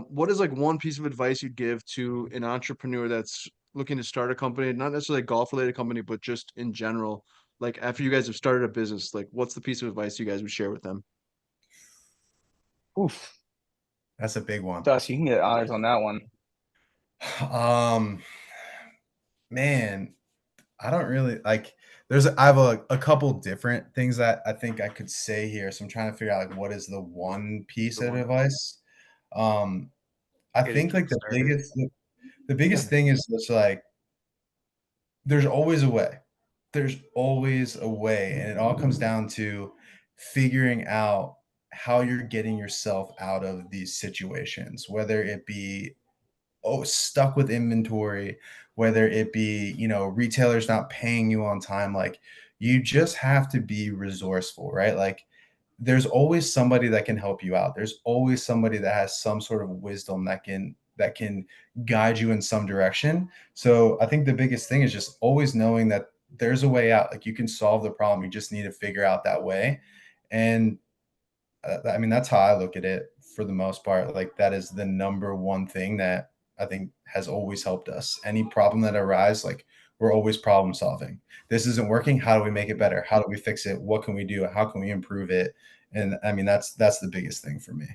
what is like one piece of advice you'd give to an entrepreneur that's looking to start a company, not necessarily a golf related company, but just in general? Like after you guys have started a business, like what's the piece of advice you guys would share with them? Oof. That's a big one. Dust, you can get honors on that one. Man, I don't really like. I have a couple different things that I think I could say here. So I'm trying to figure out like what is the one piece The of one. advice. Um, I Get a think like Kickstarter. the biggest thing is just like there's always a way. There's always a way, and it all comes down to figuring out how you're getting yourself out of these situations, whether it be stuck with inventory, whether it be, retailers not paying you on time. Like you just have to be resourceful, right? Like there's always somebody that can help you out. There's always somebody that has some sort of wisdom that can guide you in some direction. So I think the biggest thing is just always knowing that there's a way out. Like you can solve the problem. You just need to figure out that way. And I mean, that's how I look at it for the most part. Like that is the number one thing that I think has always helped us. Any problem that arises, like we're always problem solving. This isn't working. How do we make it better? How do we fix it? What can we do? How can we improve it? And I mean, that's the biggest thing for me.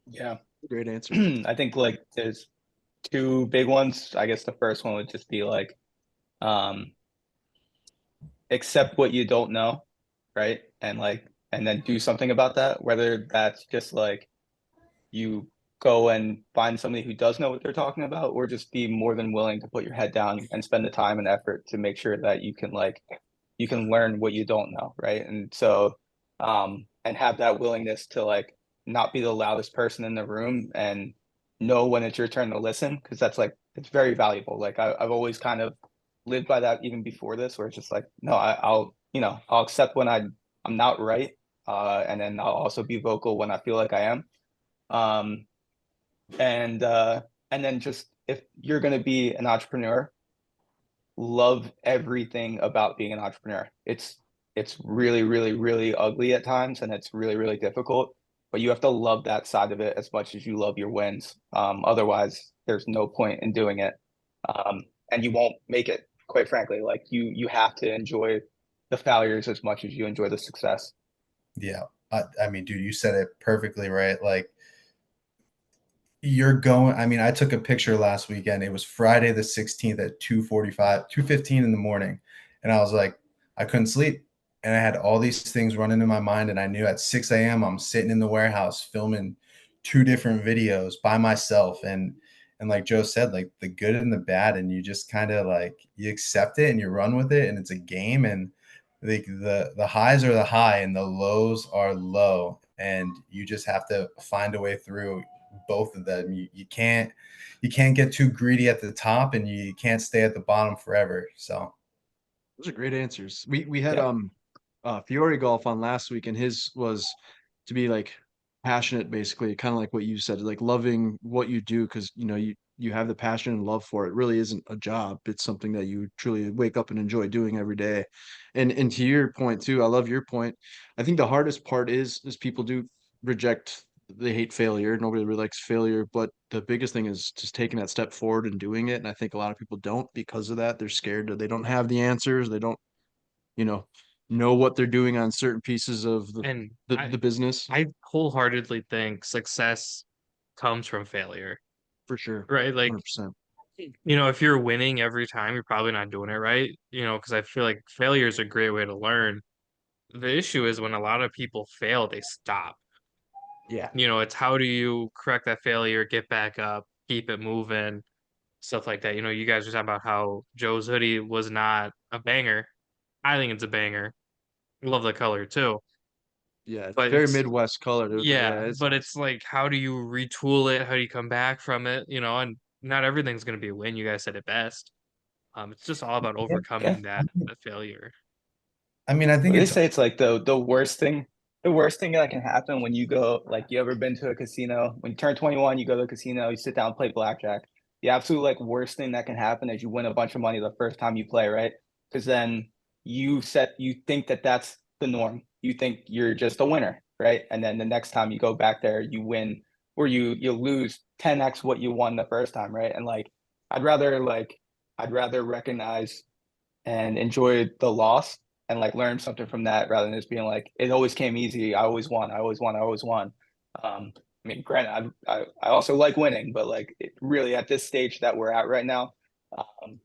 Yeah. Great answer. I think like there's two big ones. I guess the first one would just be like, um, accept what you don't know, right? And then do something about that, whether that's just like you go and find somebody who does know what they're talking about, or just be more than willing to put your head down and spend the time and effort to make sure that you can learn what you don't know, right? And so and have that willingness to like not be the loudest person in the room and know when it's your turn to listen, because that's like it's very valuable. Like I've always kind of lived by that even before this, where it's just like, no, I'll I'll accept when I'm not right. And then I'll also be vocal when I feel like I am. Um, and then just if you're going to be an entrepreneur, love everything about being an entrepreneur. It's really, really, really ugly at times, and it's really, really difficult. But you have to love that side of it as much as you love your wins. Otherwise, there's no point in doing it, and you won't make it. Quite frankly, like you have to enjoy the failures as much as you enjoy the success. Yeah. I mean, dude, you said it perfectly, right? Like you're going, I mean, I took a picture last weekend. It was Friday the 16th at 2:15 in the morning. And I was like, I couldn't sleep. And I had all these things running in my mind. And I knew at 6 a.m. I'm sitting in the warehouse filming two different videos by myself. And like Joe said, like the good and the bad. And you just kind of like you accept it and you run with it. And it's a game. And the highs are the high and the lows are low. And you just have to find a way through both of them. You can't get too greedy at the top, and you can't stay at the bottom forever. So Those are great answers. We had Yeah. Fiore Golf on last week, and his was to be like passionate, basically, kind of like what you said, like loving what you do because you have the passion and love for it. It really isn't a job. It's something that you truly wake up and enjoy doing every day. And to your point too, I love your point. I think the hardest part is people do reject they hate failure. Nobody really likes failure, but the biggest thing is just taking that step forward and doing it. And I think a lot of people don't because of that. They're scared that they don't have the answers. They don't, you know what they're doing on certain pieces of And the business. I wholeheartedly think success comes from failure, For sure. right? Like, 100%. if you're winning every time, you're probably not doing it right, because I feel like failure is a great way to learn. The issue is when a lot of people fail, they stop. Yeah. It's how do you correct that failure, get back up, keep it moving, stuff like that. You guys were talking about how Joe's hoodie was not a banger. I think it's a banger. Love the color too. Yeah. It's But very it's Midwest color. Yeah. Yeah, but it's like how do you retool it? How do you come back from it? And not everything's gonna be a win. You guys said it best. It's just all about Yeah, overcoming that failure. I mean, I think They it's say it's like the worst thing that can happen when you go, like, you ever been to a casino? When you turn 21, you go to a casino, you sit down and play blackjack. The absolute like worst thing that can happen is you win a bunch of money the first time you play, right? Because then you think that that's the norm. You think you're just a winner, right? And then the next time you go back there, you win, or you lose 10x what you won the first time, right? And I'd rather like I'd rather recognize and enjoy the loss and like learn something from that rather than just being like, it always came easy. I always won. I always won. I always won. I mean, granted, I also like winning, but like really at this stage that we're at right now, um,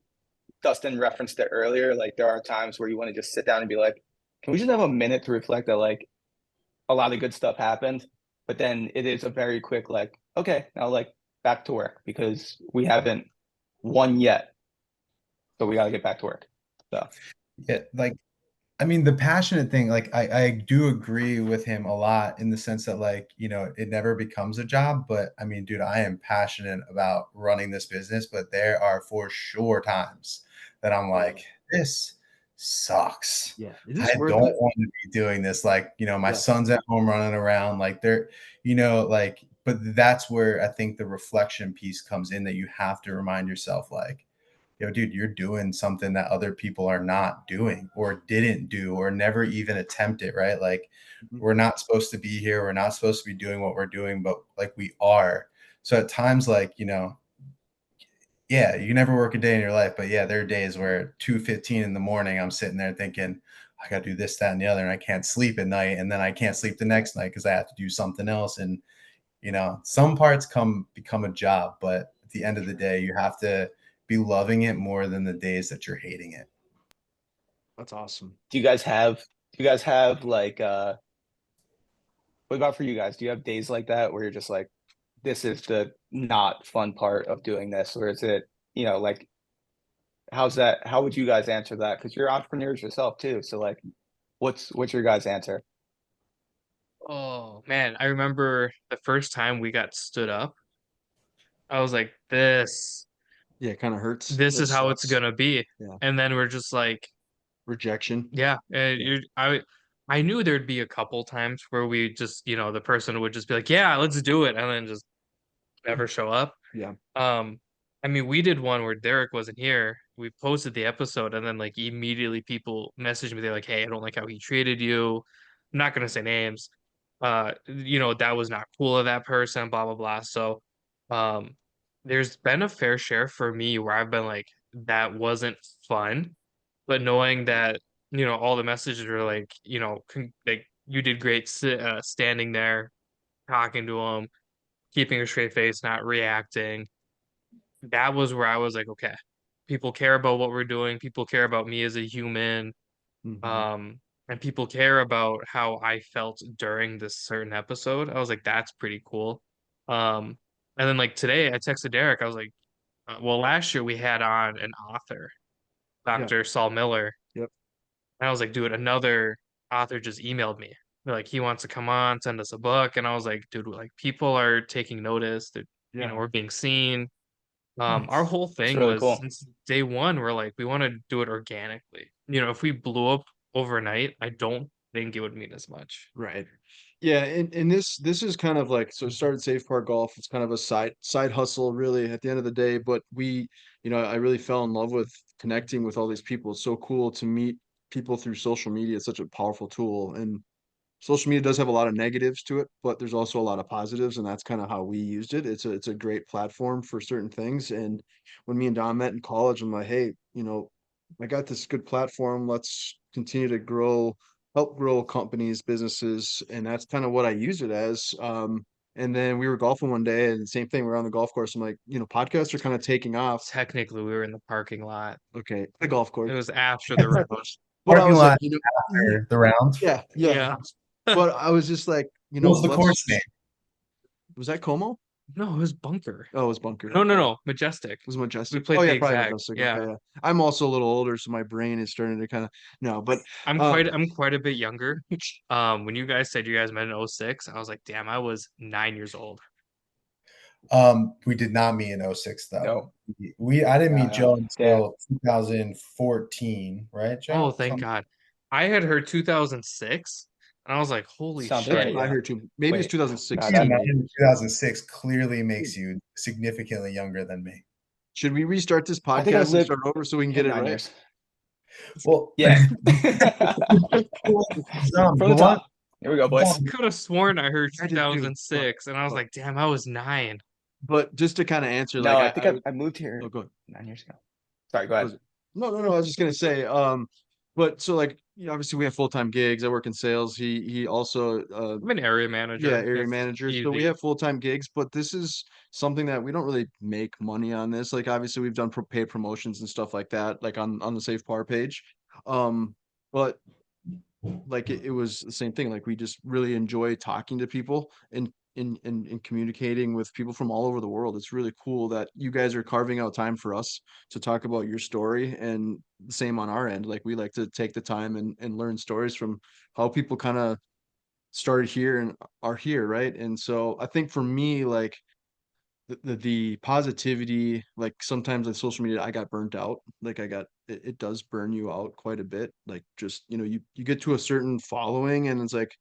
Dustin referenced it earlier. Like there are times where you want to just sit down and be like, can we just have a minute to reflect that like a lot of good stuff happened, but then it is a very quick like, okay, now like back to work because we haven't won yet, so we got to get back to work. So yeah, like I mean, the passionate thing, like I do agree with him a lot in the sense that like, you know, it never becomes a job. But I mean, dude, I am passionate about running this business, but there are for sure times that I'm like, this sucks. Yeah. Is I this worth don't it? want to be doing this. Like, you know, my Yeah. son's at home running around, like they're, you know, like, but that's where I think the reflection piece comes in, that you have to remind yourself, like, yo, dude, you're doing something that other people are not doing or didn't do or never even attempt it, right? Like, Mhm. we're not supposed to be here. We're not supposed to be doing what we're doing, but like we are. So at times, like, you know, yeah, you never work a day in your life, but yeah, there are days where 2:15 in the morning, I'm sitting there thinking, I got to do this, that, and the other, and I can't sleep at night. And then I can't sleep the next night because I have to do something else. And, you know, some parts become a job, but at the end of the day, you have to be loving it more than the days that you're hating it. That's awesome. do you guys have like what about for you guys? Do you have days like that where you're just like, this is the not fun part of doing this? Or is it, like how would you guys answer that? Because you're entrepreneurs yourself too. So like what's your guys' answer? Oh man, I remember the first time we got stood up. I was like, Yeah, it kind of hurts. this It is how it's sucks. gonna be. Yeah. And then we're just like, Rejection. yeah, Yeah. I knew there'd be a couple times where we just, the person would just be like, yeah, let's do it, and then just never show up. Yeah. Um, I mean, we did one where Derek wasn't here. We posted the episode, and then like immediately people messaged me. They're like, "Hey, I don't like how he treated you." I'm not gonna say names. That was not cool of that person. Blah blah blah. So, um, there's been a fair share for me where I've been like, that wasn't fun, but knowing that all the messages are like, like you did great standing there talking to him, keeping a straight face, not reacting. That was where I was like, okay, people care about what we're doing. People care about me as a human. Hmm. And people care about how I felt during this certain episode. I was like, that's pretty cool. Um, and then like today, I texted Derek. I was like, well, last year we had on an author, Yeah. Dr. Saul Miller. Yep. And I was like, dude, another author just emailed me. They're like, he wants to come on, send us a book. And I was like, dude, like people are taking notice that, Yeah. we're being seen. Our Nice. whole It's thing really was cool. since day one, we're like, we want to do it organically. If we blew up overnight, I don't think it would mean as much. Right. Yeah, and this is kind of like, so it started Safe Park Golf. It's kind of a side hustle really at the end of the day, but I really fell in love with connecting with all these people. It's so cool to meet people through social media. It's such a powerful tool, and social media does have a lot of negatives to it, but there's also a lot of positives, and that's kind of how we used it. It's a great platform for certain things. And when me and Don met in college, I'm like, hey, I got this good platform. Let's continue to help grow companies, businesses, and that's kind of what I use it as. And then we were golfing one day, and same thing. We're on the golf course. I'm like, podcasts are kind of taking off. Technically, we were in the parking lot. Okay, the golf It course. was after the round. But I Parking was like, lot after the round. yeah, yeah. Yeah. But I was just like, What's the let's. course name? Was that Como? No, it was bunker. Oh, it was Bunker. No, Majestic. It was We Majestic. played Oh the yeah, probably exact. Majestic. Yeah. Okay, yeah. I'm also a little older, so my brain is starting to kind of no, but I'm um, quite a bit younger. When you guys said you guys met in '06, I was like, damn, I was 9 years old. We did not meet in '06 though. No. I didn't meet Yeah. Joe Damn. until 2014, right, Oh, Joe? thank God. I had heard 2006, and I was like, holy Sounds shit. right. I Yeah. heard too. Maybe it's Wait. No, 2016. that, 2006 clearly makes you significantly younger than me. Should we restart this I think I podcast and lived start over so we can yeah, get it 9 right? years. Well, Yeah. Dom, From the top. Here we go, boys. Could have sworn I heard I did too. 2006, and I was like, damn, I was 9. But just to kind of answer, No, like I think I moved here oh, go ahead. 9 years ago. Sorry, go What ahead. was it? No. I was just gonna say, but so like, obviously we have full-time gigs. I work in sales. He also, I'm an area yeah, manager. area It's manager. So we easy. have full-time gigs, but this is something that we don't really make money on this. Like obviously we've done paid promotions and stuff like that, like on the Safe Par page. But like it was the same thing. Like we just really enjoy talking to people and in communicating with people from all over the world. It's really cool that you guys are carving out time for us to talk about your story, and the same on our end. Like we like to take the time and learn stories from how people kind of started here and are here, right? And so I think for me, like the positivity, like sometimes on social media I got burnt out. Like it does burn you out quite a bit. Like just you get to a certain following and it's like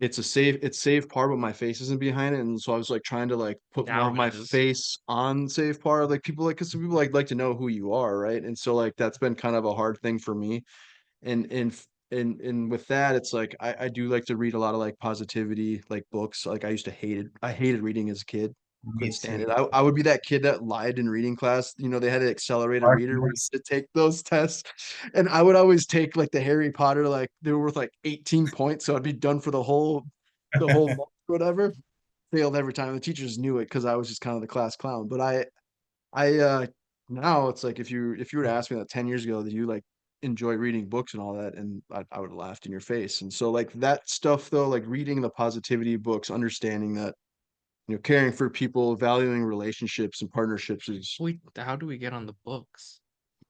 it's safe par, but my face isn't behind it. And so I was like trying to like put more of Now it my is. face on safe par. Like people like, because some people like to know who you are, right? And so like that's been kind of a hard thing for me. And with that, it's like I do like to read a lot of like positivity, like books. Like I hated reading as a kid. Me Couldn't stand too. it. I would be that kid that lied in reading class. They had an accelerated Dark reader. We Horse. used to take those tests, and I would always take like the Harry Potter, like they were worth like 18 points, so I'd be done for the whole month, whatever. Failed every time. The teachers knew it because I was just kind of the class clown. But I now it's like if you were to ask me that 10 years ago, that you like enjoy reading books and all that, and I would have laughed in your face. And so like that stuff though, like reading the positivity books, understanding that caring for people, valuing relationships and partnerships is. Wait, how do we get on the books?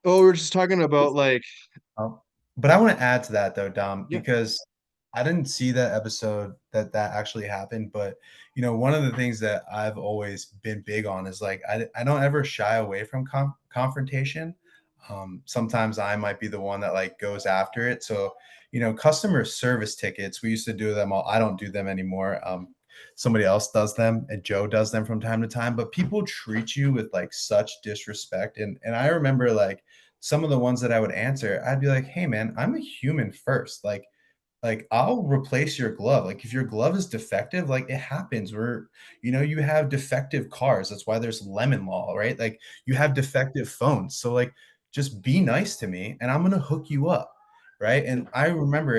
Oh, we're just talking about like. But I want to add to that though, Dom, Yeah. because I didn't see that episode that actually happened. But one of the things that I've always been big on is like I don't ever shy away from confrontation. Sometimes I might be the one that like goes after it. So customer service tickets, we used to do them all. I don't do them anymore. Somebody else does them, and Joe does them from time to time. But people treat you with like such disrespect, and I remember like some of the ones that I would answer, I'd be like, "Hey man, I'm a human first. Like I'll replace your glove. Like if your glove is defective, like it happens. You have defective cars. That's why there's lemon law, right? Like you have defective phones. So like just be nice to me and I'm gonna hook you up. Right. And I remember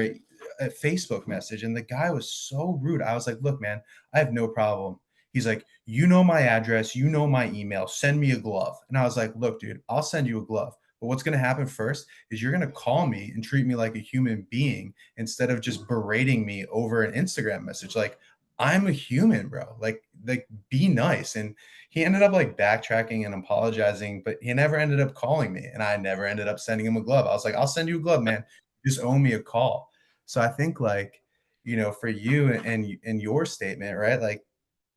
a Facebook message and the guy was so rude. I was like, look, man, I have no problem. He's like, you know my address, you know my email, send me a glove. And I was like, look, dude, I'll send you a glove. But what's going to happen first is you're going to call me and treat me like a human being instead of just berating me over an Instagram message. Like I'm a human, bro. Like be nice. And he ended up like backtracking and apologizing, but he never ended up calling me. And I never ended up sending him a glove. I was like, I'll send you a glove, man. You just owe me a call. So I think like, for you and your statement, right? Like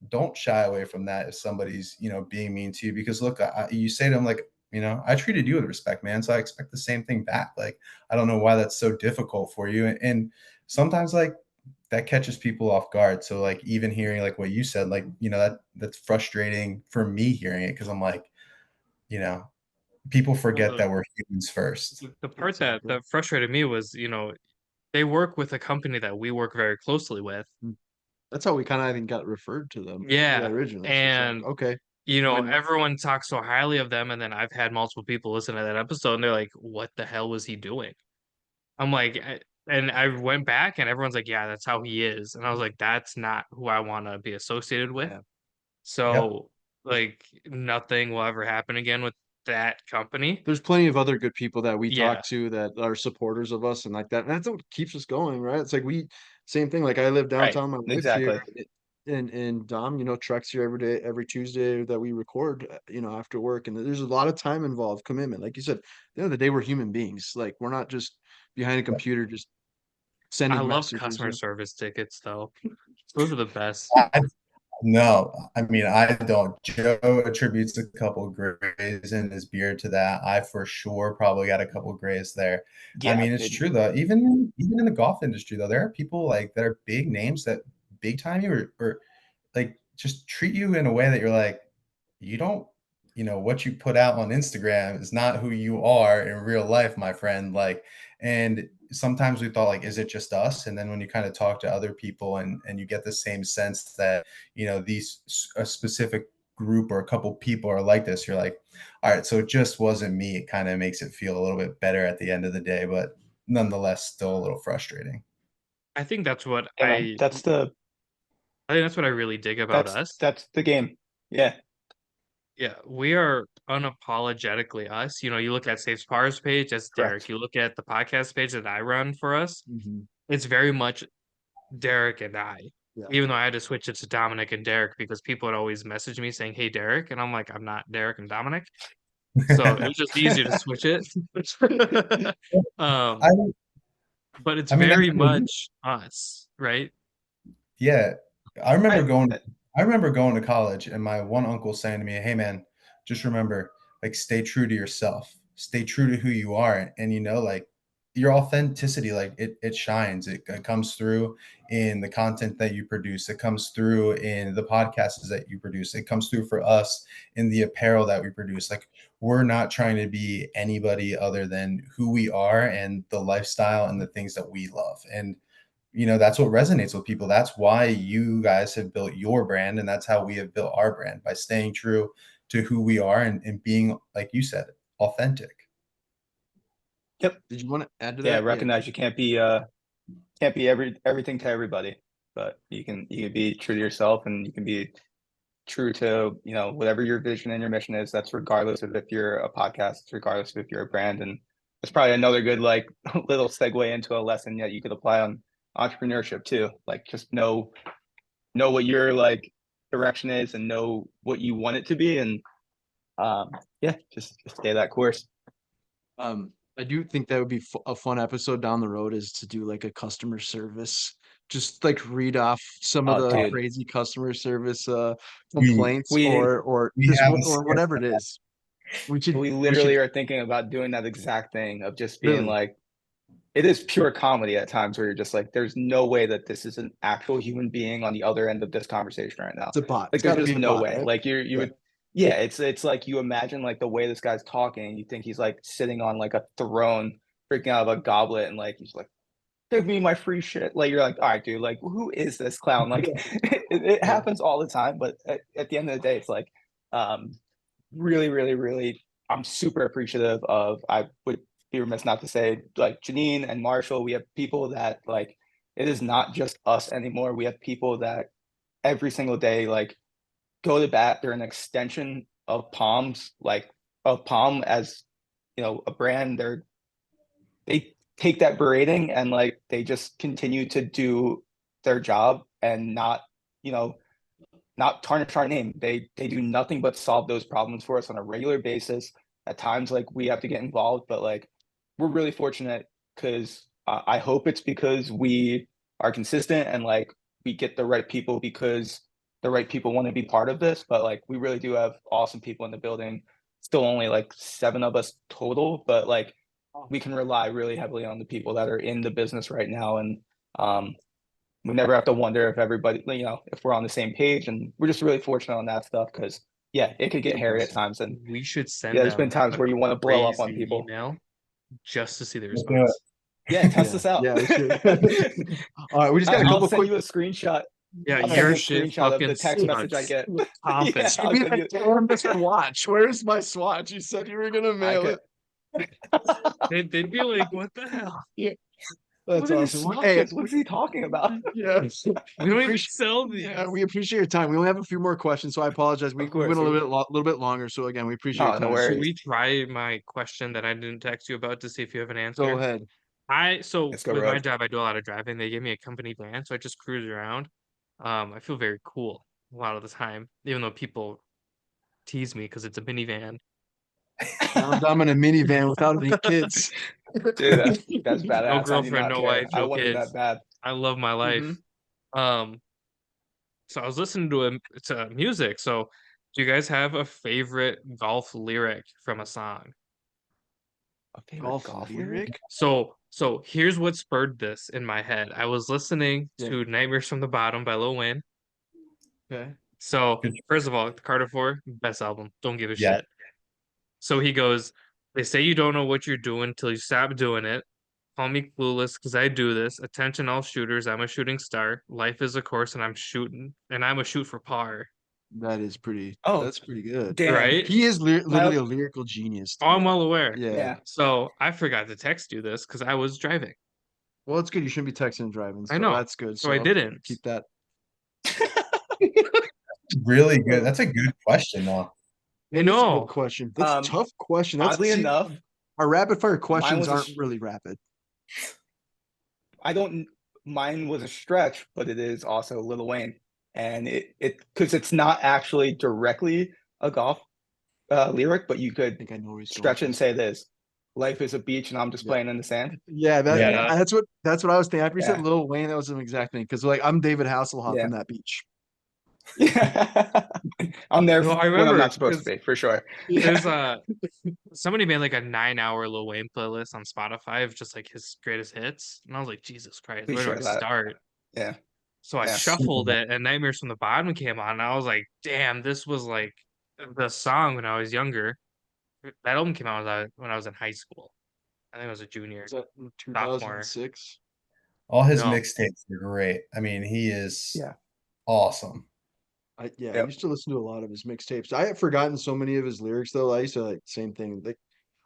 don't shy away from that if somebody's being mean to you, because look, you say to them like, I treated you with respect, man, so I expect the same thing back. Like I don't know why that's so difficult for you, and sometimes like that catches people off guard. So like even hearing like what you said, like that's frustrating for me hearing it, because I'm like, you know people forget Well, that we're humans first. the part Exactly. that frustrated me was, they work with a company that we work very closely with. That's how we kind of, I think, got referred to them. Yeah. Originally. So it's like, And okay. When everyone talks so highly of them, and then I've had multiple people listen to that episode, and they're like, "What the hell was he doing?" I'm like, and I went back, and everyone's like, "Yeah, that's how he is," and I was like, "That's not who I want to be associated with." Yeah. Yep. So, like, nothing will ever happen again with that company. there's plenty of other good people that we Yeah, talk to that are supporters of us and like that. And that's what keeps us going, right? It's like same thing. Like I live Right. downtown, my wife's here, Exactly. and Dom, Truck's here every day, every Tuesday that we record, after work. And there's a lot of time involved, commitment. Like you said, at the end of the day, we're human beings. Like we're not just behind a computer, just I sending love messages. customer service tickets though. Those are the best. I, No, I mean, I don't. Joe attributes a couple grays in his beard to that. I for sure probably got a couple grays there. I Yeah, mean, it's true though. Even in the golf industry though, there are people like that are big names that big time you or like just treat you in a way that you're like, you don't, what you put out on Instagram is not who you are in real life, my friend. Like, and sometimes we thought like, is it just us? And then when you kind of talk to other people and you get the same sense that, a specific group or a couple people are like this, you're like, all right, so it just wasn't me. It kind of makes it feel a little bit better at the end of the day, but nonetheless, still a little frustrating. I think that's what yeah, man. I think that's what I really dig about us. That's the game. Yeah, Yeah, we are unapologetically us. You look at Safe Spars page, that's Derek. correct. You look at the podcast page that I run for us, Mhm. it's very much Derek and I. Yeah. Even though I had to switch it to Dominic and Derek because people would always message me saying, "Hey, Derek," and I'm like, "I'm not Derek and Dominic." So it was just easier to switch it. I, But it's I mean, very much us, right? yeah, I remember Right. going. I remember going to college, and my one uncle saying to me, "Hey, man, just remember, like, stay true to yourself. Stay true to who you are, and like, your authenticity, like, it shines. It comes through in the content that you produce. It comes through in the podcasts that you produce. It comes through for us in the apparel that we produce. Like, we're not trying to be anybody other than who we are and the lifestyle and the things that we love, and." That's what resonates with people. That's why you guys have built your brand, and that's how we have built our brand, by staying true to who we are and being, like you said, authentic. Yep. Did you want to add to Yeah, that? recognize you can't be everything to everybody, but you can be true to yourself, and you can be true to whatever your vision and your mission is. That's regardless of if you're a podcast, regardless of if you're a brand. And it's probably another good like little segue into a lesson that you could apply on entrepreneurship too. Like, just know what your like direction is and know what you want it to be, and yeah, just stay that course. I do think that would be a fun episode down the road, is to do like a customer service, just like read off some of Oh, the dude, crazy customer service We complaints we or we just have a or script. whatever it is. We we should literally are thinking about doing that exact thing of just being really. like, it is pure comedy at times where you're just like, there's no way that this is an actual human being on the other end of this conversation right now. It's a bot. Like, It's there's got to be just a no bot, way. right? Like, you Yeah. would, yeah, it's like you imagine like the way this guy's talking, you think he's like sitting on like a throne, drinking out of a goblet, and like he's like, give me my free shit. Like, you're like, all right, dude, like, who is this clown? Like, it happens all the time, but at the end of the day, it's like, um, really, really, really, I'm super appreciative of. I would be remiss not to say, like, Janine and Marshall. We have people that like, it is not just us anymore. We have people that every single day like go to bat. They're an extension of Palms, like of Palm as a brand. They take that berating and like they just continue to do their job and you know not tarnish our name. They do nothing but solve those problems for us on a regular basis. At times, like, we have to get involved, but like, we're really fortunate because I hope it's because we are consistent and like we get the right people because the right people want to be part of this. But like, we really do have awesome people in the building. Still only like 7 of us total, but like, we can rely really heavily on the people that are in the business right now, and um, we never have to wonder if everybody, if we're on the same page, and we're just really fortunate on that stuff because yeah, it could get hairy at times, and We should yeah, send there's been them times a where you want to blow up on crazy people. email just to see the Let's do it. response. Yeah, test Yeah. us out. Yeah, we should. All right, we just got a I'll couple send quick. you a screenshot. Yeah, I'll send your you a shit screenshot of fucking the text message I sucks. get. Stop Yeah, it. I'll Give me send that you. damn swatch. Where's my swatch? You said you were gonna I mail could. it. They'd be like, "What the hell? That's What are these awesome. Hey, swatches? What's he talking about? yeah, We don't even appreciate. sell these." Yeah, we appreciate your time. We only have a few more questions, so I apologize. We Of went course, a little bit longer. So again, we appreciate your no, no time. Should worries. we try my question that I didn't text you about to see if you have an Go answer? ahead. So Let's go, with my Road. job, I do a lot of driving. They gave me a company van, so I just cruise around. I feel very cool a lot of the time, even though people tease me because it's a minivan. Now I'm in a minivan without any kids. Dude, that's badass. No I do girlfriend, not no care. wife, I no wanted that kids. bad. I love my life. Mhm. Um, So I was listening to music. So do you guys have a favorite golf lyric from a song? A favorite Golf golf lyric? So here's what spurred this in my head. I was listening Yeah. to Nightmares from the Bottom by Lil Wayne. Okay. So Good. first of all, Carter 4, best album. Don't give a Yeah. shit. So he goes, they say you don't know what you're doing till you stop doing it. Call me clueless because I do this. Attention all shooters, I'm a shooting star. Life is a course and I'm a shoot for par. That is pretty. Oh, That's pretty good. damn. Right? He is literally My- a lyrical genius. Oh, I'm well aware. Yeah. Yeah. So I forgot to text you this because I was driving. Well, it's good. You shouldn't be texting and driving. I So know. that's good. So I didn't. keep that. Really good. That's a good question, though. I That is a know. good question. That's a tough question. Oddly enough, our rapid fire questions was a aren't sh- really rapid. mine was a stretch, but it is also Lil Wayne. And because it's not actually directly a golf lyric, but you I could think I know where he's stretch it going. and say this: life is a beach and I'm just Yeah. playing in the sand. Yeah, Yeah. that's what I was thinking. After you said Yeah. Lil Wayne, that was an exact thing. Because like I'm David Hasselhoff Yeah. in that beach. Yeah. I'm there No, I when I'm remember, not supposed to be, for sure. There's somebody made like a 9-hour Lil Wayne playlist on Spotify of just like his greatest hits. And I was like, Jesus Christ, We where do I share that. start? Yeah. So I Yeah. shuffled it and Nightmares from the Bottom came on. And I was like, damn, this was like the song when I was younger. That album came out when I was in high school. I think I was a junior. Was that Sophomore. 2006? All his No. mixtapes are great. I mean, he is Yeah. awesome. I Yep. used to listen to a lot of his mixtapes. I had forgotten so many of his lyrics though. I used to like same thing. Like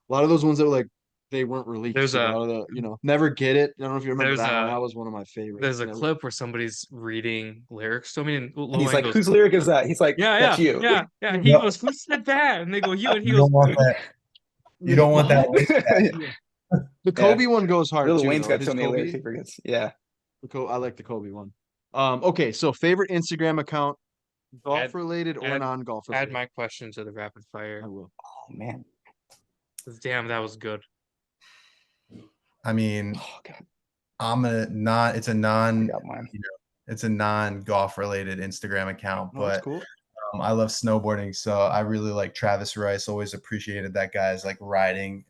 a lot of those ones that were like they weren't released. There's a a- lot of the Never Get It. I don't know if you remember There's that one. a- That was one of my favorites. There's a Never- clip where somebody's reading lyrics to me and Lil And he's Wayne like, goes, whose lyric is that? He's like, yeah, that's you. yeah. He Yep. goes, who said that? And they go, you. And he You goes, don't want that. You don't want that. What? The Kobe one goes hard Lil too. Wayne's though. got His so many lyrics Kobe, he forgets. Yeah. I like the Kobe one. Okay, so favorite Instagram account, golf Add- related or add- non-golf add related? my question to the rapid fire. I will. Oh man. Damn, that was good. I mean, Oh god. it's a I non got mine. it's a non-golf related Instagram account, Oh, that's but cool. I love snowboarding, so I really like Travis Rice. Always appreciated that guy's like riding.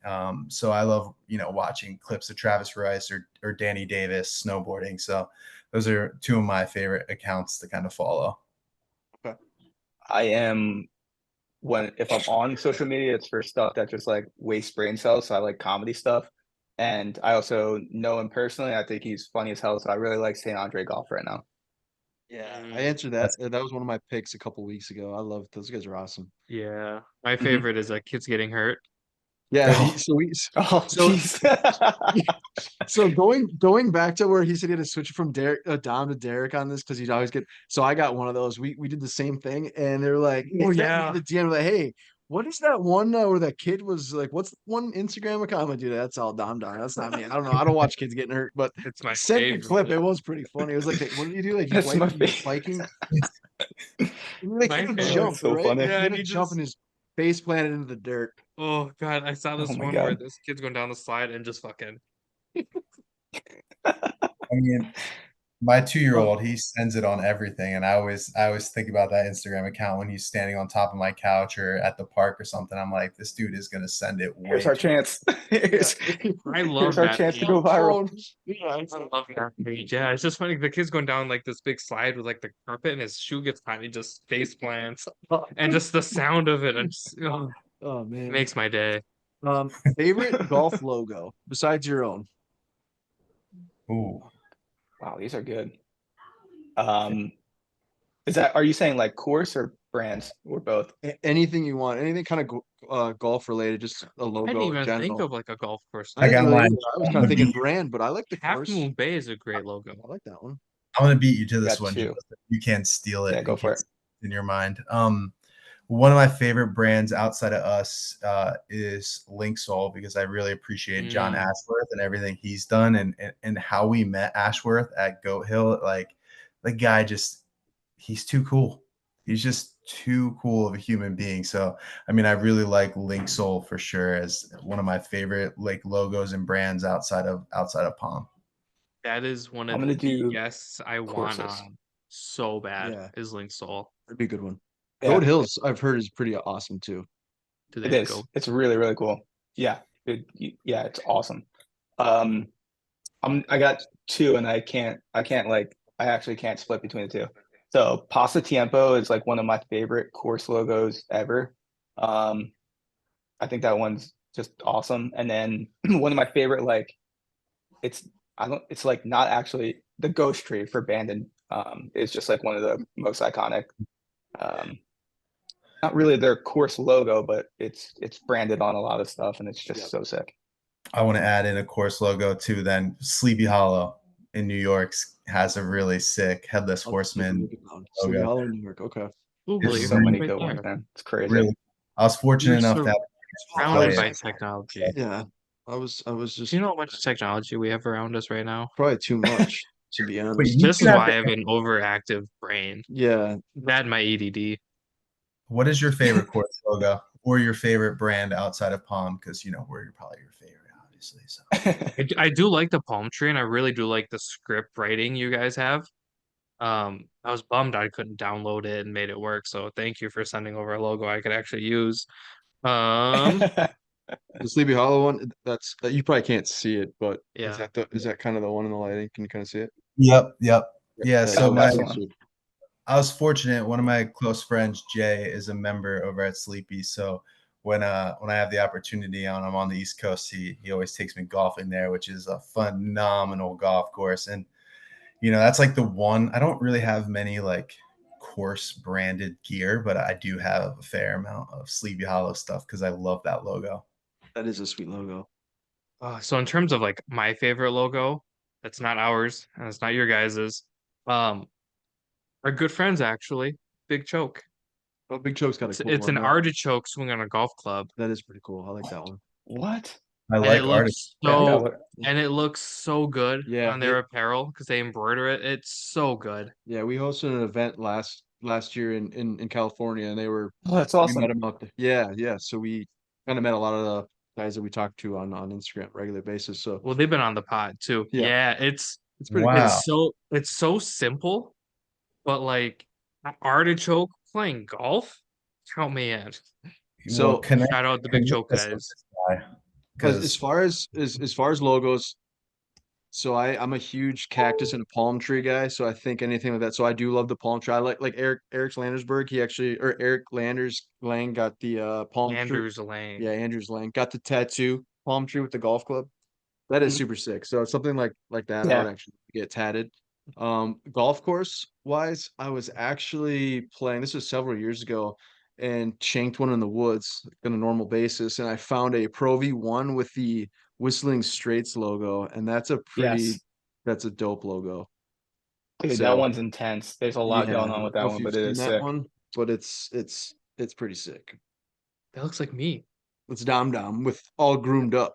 So I love watching clips of Travis Rice or Danny Davis snowboarding. So those are two of my favorite accounts to kind of follow. I am if I'm on social media, it's for stuff that just like wastes brain cells. So I like comedy stuff. And I also know him personally. I think he's funny as hell. So I really like St. Andre Golf right now. Yeah, I answered that. That was one of my picks a couple weeks ago. I love those guys are awesome. Yeah. My Mhm. favorite is kids getting hurt. Yeah, Oh. Oh, So- jeez. so going back to where he said he had to switch from Derek Dom to Derek on this because he'd always get. So I got one of those. We did the same thing, and they're like, Oh, they sent me yeah. the DM like, hey, what is that one where that kid was like, what's the one Instagram account? I'm like, dude, that's all Dom. That's not me. I don't know. I don't watch kids getting hurt, but It's my sent me a favorite. clip. It was pretty funny. It was like, what did you do? Like, you That's my biking? favorite. Like, My he would favorite. jump, That's so right? funny. He Yeah, had and to he jump just- and his face planted into the dirt. Oh god, I saw this Oh my one where God. this kid's going down the slide and just fucking I mean, my 2-year-old, he sends it on everything, and I always think about that Instagram account when he's standing on top of my couch or at the park or something. I'm like, this dude is gonna send it way. Here's our chance. Here's I love here's our that chance to page. go viral. Yeah, I love that page. Yeah, it's just funny. The kid's going down like this big slide with like the carpet and his shoe gets caught and he just face plants. And just the sound of it and just, Oh man. makes my day. Favorite golf logo besides your own? Ooh. Wow, these are good. Are you saying like course or brands or both? Anything you want, anything kind of golf related, just a I logo didn't in even think general. of like a golf course. I I didn't got really mine. either. I was kind of thinking brand, but I like the Half course. Moon Bay is a great logo. I like that one. I'm gonna beat you to this Got one. two. You can't steal it. Yeah, go in for case it's in your mind. One of my favorite brands outside of us is Linksole, because I really appreciate John Mm. Ashworth and everything he's done, and how we met Ashworth at Goat Hill. Like, the guy he's too cool. He's just too cool of a human being. So, I mean, I really like Linksole for sure as one of my favorite like logos and brands outside of Palm. That is one I'm of gonna the do guests I want courses. on. so bad Yeah. is Link Soul. That'd be a good one. Yeah, Goat Hills, I've heard, is pretty awesome too. Do it they is. go? It's really, really cool. Yeah, yeah, it's awesome. I got two, and I actually can't split between the two. So Pasta Tiempo is like one of my favorite course logos ever. I think that one's just awesome. And then one of my favorite, like, it's like not actually the ghost tree for Bandon. Is just like one of the most iconic. Not really their course logo, but it's branded on a lot of stuff, and it's just so sick. I want to add in a course logo too. Then Sleepy Hollow in New York has a really sick headless horseman Sleepy logo. Hollow, New York. Okay. Ooh, It's you're So many right good there. ones, man. It's crazy. Really, I was fortunate You're enough to surrounded play by it. technology. Yeah. I was just Do you know how much technology we have around us right now? probably too much, to be But honest. you This can is have why I the- have an overactive brain. Yeah. That and my ADD. What is your favorite course logo or your favorite brand outside of Palm? Because we're probably your favorite, obviously. So I do like the palm tree, and I really do like the script writing you guys have. I was bummed I couldn't download it and made it work. So thank you for sending over a logo I could actually use. The Sleepy Hollow one, that's you probably can't see it, but Yeah. is that kind of the one in the lighting? Can you kind of see it? yep. Yeah. So that's my the one. I was fortunate. One of my close friends, Jay, is a member over at Sleepy. So when I have the opportunity and I'm on the East Coast, he always takes me golfing there, which is a phenomenal golf course. And that's like the one. I don't really have many like course branded gear, but I do have a fair amount of Sleepy Hollow stuff because I love that logo. That is a sweet logo. So in terms of like my favorite logo, that's not ours and it's not your guys's. Our good friends actually, Big Choke. Oh, Big Choke's got a cool It's one. an artichoke swing on a golf club, That is pretty cool. I like that one. What? I and like it art. looks Yeah, so and it looks so good Yeah, on their apparel because they embroider it. It's so good. Yeah, we hosted an event last year in California, and Oh, that's we awesome. met them out there. Yeah. So we kind of met a lot of the guys that we talk to on Instagram on a regular basis. So Well, they've been on the pod too. Yeah. Yeah, it's pretty Wow. it's so simple, but like an artichoke playing golf, count me in. So, Well, connect, Shout out the Big Choke connect us with guys. this guy, as 'cause far as logos, so I'm a huge cactus and palm tree guy. So I think anything like that. So I do love the palm tree. I like Eric Landersberg. He actually or Eric Landers Lang got the palm tree. Andrews Lane. Yeah, Andrews Lang got the tattoo palm tree with the golf club. That is Mhm. super sick. So it's something like that. I Yeah. would actually get tatted. Golf course wise, I was actually playing. This was several years ago, and shanked one in the woods on a normal basis, and I found a Pro V1 with the Whistling Straits logo, and that's Yes. a dope logo. Dude, So that one's intense. There's a lot yeah, going I on with don't that know if one, you've but it seen is that sick. one, but it's pretty sick. That looks like me. It's Dom with all groomed up.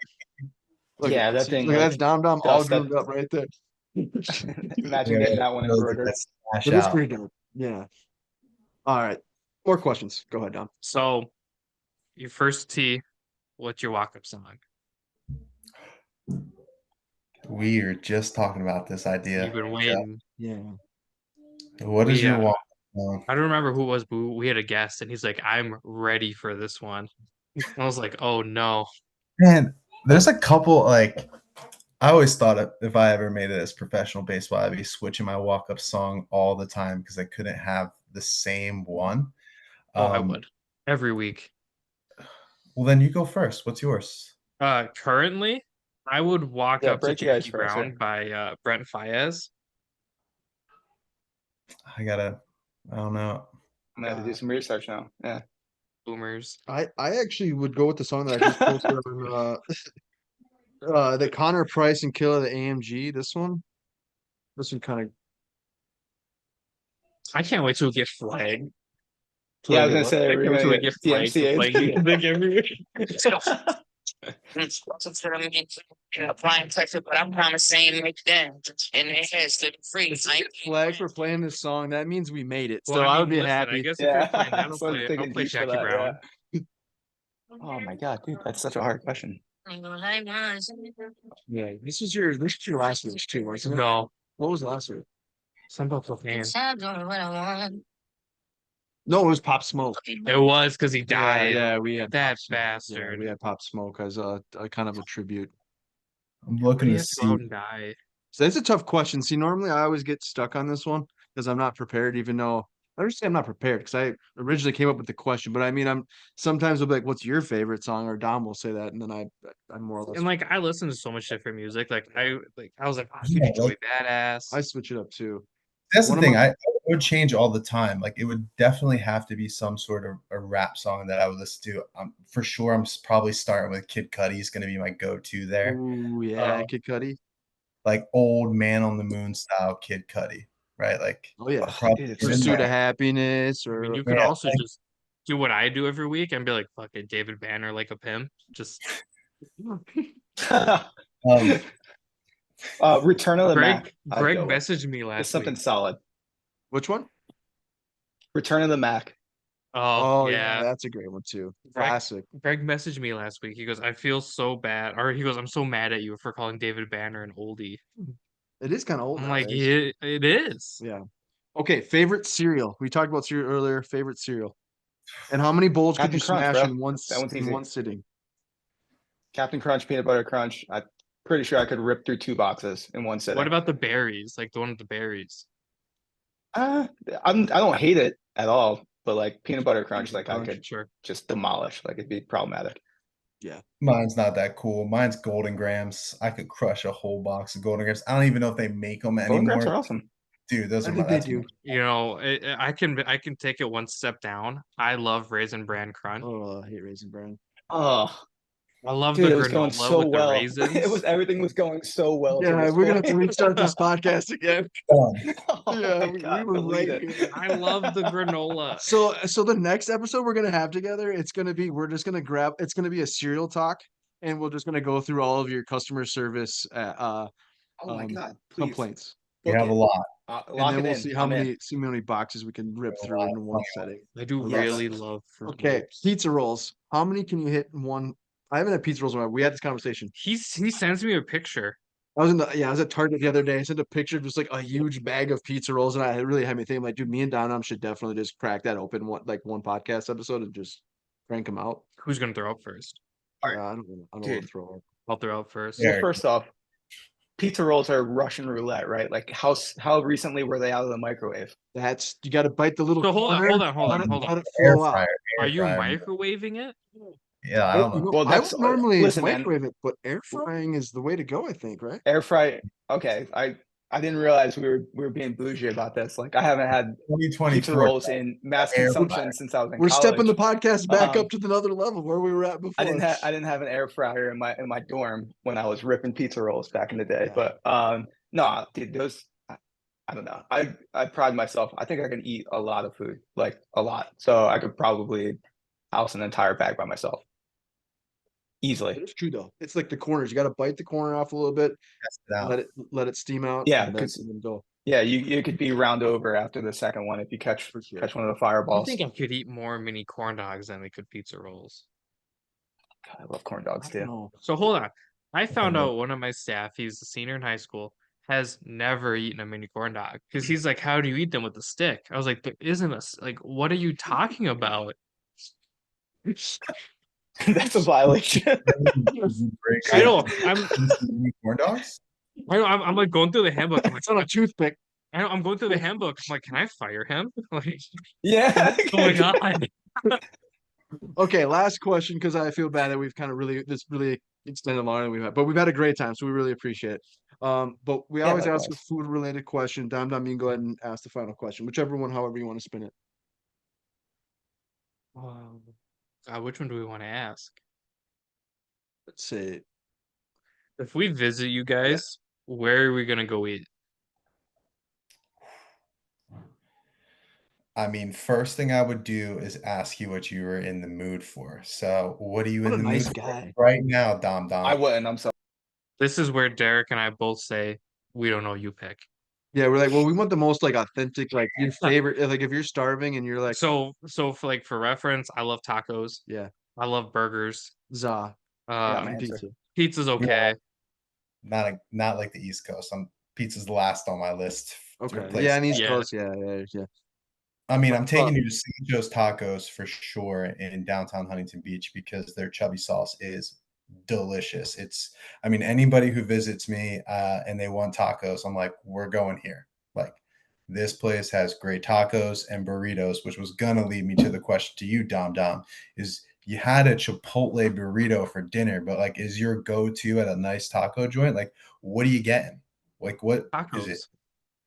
Look Yeah, at that thing, Look, like, that's Dom all Dust, that- groomed up right there. Imagine getting that one really embroidered. get that smash But it's out. pretty dope. Yeah. All right. More questions. Go ahead, Dom. So your first tee, what's your walk-up song? We are just talking about this idea. You've been waiting. Yeah. What is your Yeah. walk song? I don't remember who it was, but we had a guest and he's like, I'm ready for this one. I was like, oh no. Man, there's a couple like I always thought if I ever made it as professional baseball, I'd be switching my walk-up song all the time because I couldn't have the same one. Oh, I would. Every week. Well, then you go first. What's yours? Currently, I would walk Yeah, up to break you guys Jackie first, Brown yeah. by Brent Fayez. I don't know. I'm gonna have to do some research now. Yeah. Boomers. I actually would go with the song that I just posted on the Connor Price and Killer the AMG. This one kind of I can't wait till we get flagged. Yeah, I was gonna say I we're can't wait till gonna we get get flagged for DMCA'd. playing music every week. Applying pressure, but I promise same make them in their heads living free. if we get flagged for playing this song. That means we made it. So Well, I mean, would be listen, I happy. guess if Yeah. you're playing that, I'll Someone's play digging deep for Jackie that, Brown. yeah. Oh my god, dude, that's such a hard question. Yeah, this was your last year's too, wasn't it? No, What was last year? Some Buffalo fan. Inside doing what I want. No, it was Pop Smoke. It was because he died. Yeah, we had That Pop Smoke. Yeah, bastard. we had Pop Smoke as a kind of a tribute. I'm Why looking do you to have to go out see. and die? So that's a tough question. See, normally I always get stuck on this one because I'm not prepared, even though I would say I'm not prepared because I originally came up with the question. But I mean, I'm sometimes I'll be like, "What's your favorite song?" Or Dom will say that, and then I'm more or less And like I listen to so much different music. Like I was like, oh, Yeah, dude, Joey like- Badass. I switch it up too. That's One the of thing. my- I would change all the time. Like it would definitely have to be some sort of a rap song that I would listen to. For sure, probably starting with Kid Cudi is going to be my go-to there. Ooh, yeah, Kid Cudi. Like old Man on the Moon style Kid Cudi, right? Like Oh yeah, probably Dude, it's get in Pursuit there. of Happiness, I or mean, you could Yeah, also like- just do what I do every week and be like, fuck it, David Banner like a pimp. Just Return of the Mac. Greg I'd go with. messaged me It's last something week. solid. which one? Return of the Mac. Oh, yeah, yeah. that's a great one too. Greg- Classic. Greg messaged me last week. He goes, I feel so bad. Or he goes, I'm so mad at you for calling David Banner an oldie. It is kind of old. I'm like, nowadays. it is. Yeah. Okay, favorite cereal. We talked about cereal earlier. Favorite cereal. And how many bowls could Captain you Crunch, smash bro. in one That one's in easy. one sitting? Captain Crunch, Peanut Butter Crunch. I'm pretty sure I could rip through 2 boxes in one sitting. What about the berries? Like the one with the berries? I don't hate it at all, but like Peanut Butter Crunch, like I Crunch, could Sure. just demolish. Like it'd be problematic. Mine's not that cool. Mine's Golden Grams. I could crush a whole box of Golden Grams. I don't even know if they make them Golden Grams anymore. are awesome. Dude, those I are think my they that's do. You know, I can take it one step down. I love Raisin Bran Crunch. Oh, I hate Raisin Bran. Oh, I love dude, the it was going granola so with well. the raisins. It was everything was going so well. to Yeah, this we're gonna have to point. restart this podcast again. done. Oh Yeah, my we God, were delete right it. here. I love the granola. So the next episode we're gonna have together, we're just gonna grab. It's gonna be a cereal talk, and we're just gonna go through all of your customer service Oh my God, please. complaints, We Book have a it. lot. and Lock then it we'll in. see how I'm in. many boxes we can rip through in one setting. I do Yes. really love Fruit Okay, Loops. pizza rolls. How many can you hit in one? I haven't had pizza rolls in a while. We had this conversation. He sends me a picture. I was at Target the other day. I sent a picture of just like a huge bag of pizza rolls, and it really had me thinking, like, dude, me and Don should definitely just crack that open one podcast episode and just crank them out. Who's gonna throw up first? All right. I don't want Dude. to throw up. I'll throw up first. Yeah. Well, first off, pizza rolls are Russian roulette, right? Like how recently were they out of the microwave? That's you got to bite the little. So hold on, corner, hold on, hold let on, it- hold on. Let it Air flow out. fryer. Are air you fryer. microwaving it? Yeah, I don't know. Well, I that's would normally listen, man. microwave it, but air frying is the way to go. I think, right? Air fry. Okay, I didn't realize we were being bougie about this. Like I haven't had pizza 2024. rolls in mass Air consumption fryer. since I was in We're college. stepping the podcast back Um, up to another level where we were at before. I didn't have an air fryer in my dorm when I was ripping pizza rolls back in the day. Yeah. But no, dude, those I don't know. I pride myself. I think I can eat a lot of food, like a lot. So I could probably house an entire bag by myself. Easily. It's true though. It's like the corners. You got to bite the corner off a little bit, Test it out. let it steam out. Yeah, and then 'cause- go. Yeah, you could be round over after the second one if you catch For sure. one of the I fireballs. think I could eat more mini corn dogs than they could pizza rolls. God, I love corn dogs I don't too. know. So hold on. I found know. out one of my staff, he's a senior in high school, has never eaten a mini corn dog. Because he's like, how do you eat them with a stick? I was like, there isn't like, what are you talking about? That's a violation. I know. Corn dogs. I'm like going through the handbook. I'm like, It's on a toothpick. I know, I'm going through the handbook. I'm like, can I fire him? Like, Yeah. oh my god. Okay, last question because I feel bad that we've kind of really extended longer than we've had, but we've had a great time, so we really appreciate it. But we Yeah, always ask a likewise. food related question. Dom, you can go ahead and ask the final question, whichever one, however you want to spin it. Which one do we want to ask? Let's say If we visit you guys, where are we gonna go eat? I mean, first thing I would do is ask you what you were in the mood for. So, what are you what in a the nice mood guy. for right now, Dom? I wouldn't. I'm sorry. This is where Derek and I both say we don't know. You pick. Yeah, we're like, well, we want the most like authentic, like your favorite. Like if you're starving and you're like, So for reference, I love tacos. yeah, I love burgers. za, Yeah, Um, man. pizza. pizza's okay. Not like the East Coast. Pizza's last on my list. Okay. place. Yeah, and East Yeah. Coast. Yeah, yeah, yeah. I mean, I'm taking But- you to St. Joe's Tacos for sure in downtown Huntington Beach because their chubby sauce is delicious. I mean, anybody who visits me and they want tacos, I'm like, we're going here. Like, this place has great tacos and burritos, which was gonna lead me to the question to you, Dom. Is you had a Chipotle burrito for dinner, but like, is your go-to at a nice taco joint? Like, what are you getting? Like, what is it? Tacos.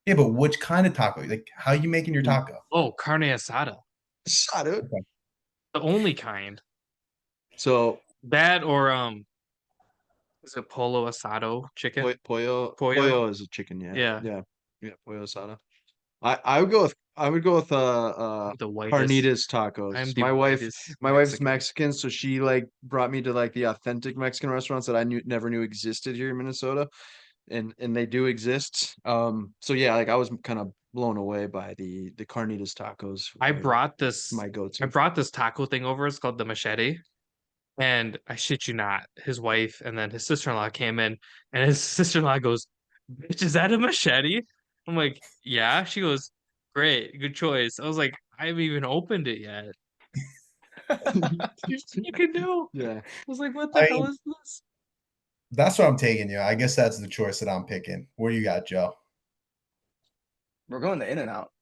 Yeah, but which kind of taco? Like, how you making your taco? Oh, carne asada. Shot it. The only kind. So That or is it pollo asado chicken? pollo is a chicken. Yeah, Yeah. yeah. Pollo asada. I would go with The whitest. carnitas I'm tacos. the My whitest wife's Mexican. Mexican, so she like brought me to like the authentic Mexican restaurants that I never knew existed here in Minnesota, and they do exist. So yeah, like I was kind of blown away by the carnitas tacos. I are brought this my I go-to. brought this taco thing over. It's called the machete. And I shit you not, his wife and then his sister-in-law came in, and his sister-in-law goes, "Bitch, is that a machete?" I'm like, "Yeah." She goes, "Great, good choice." I was like, "I haven't even opened it yet." You can do. Yeah. I was like, "What the I hell mean- is this?" That's what I'm taking you. I guess that's the choice that I'm picking. What do you got, Joe? We're going to In-N-Out.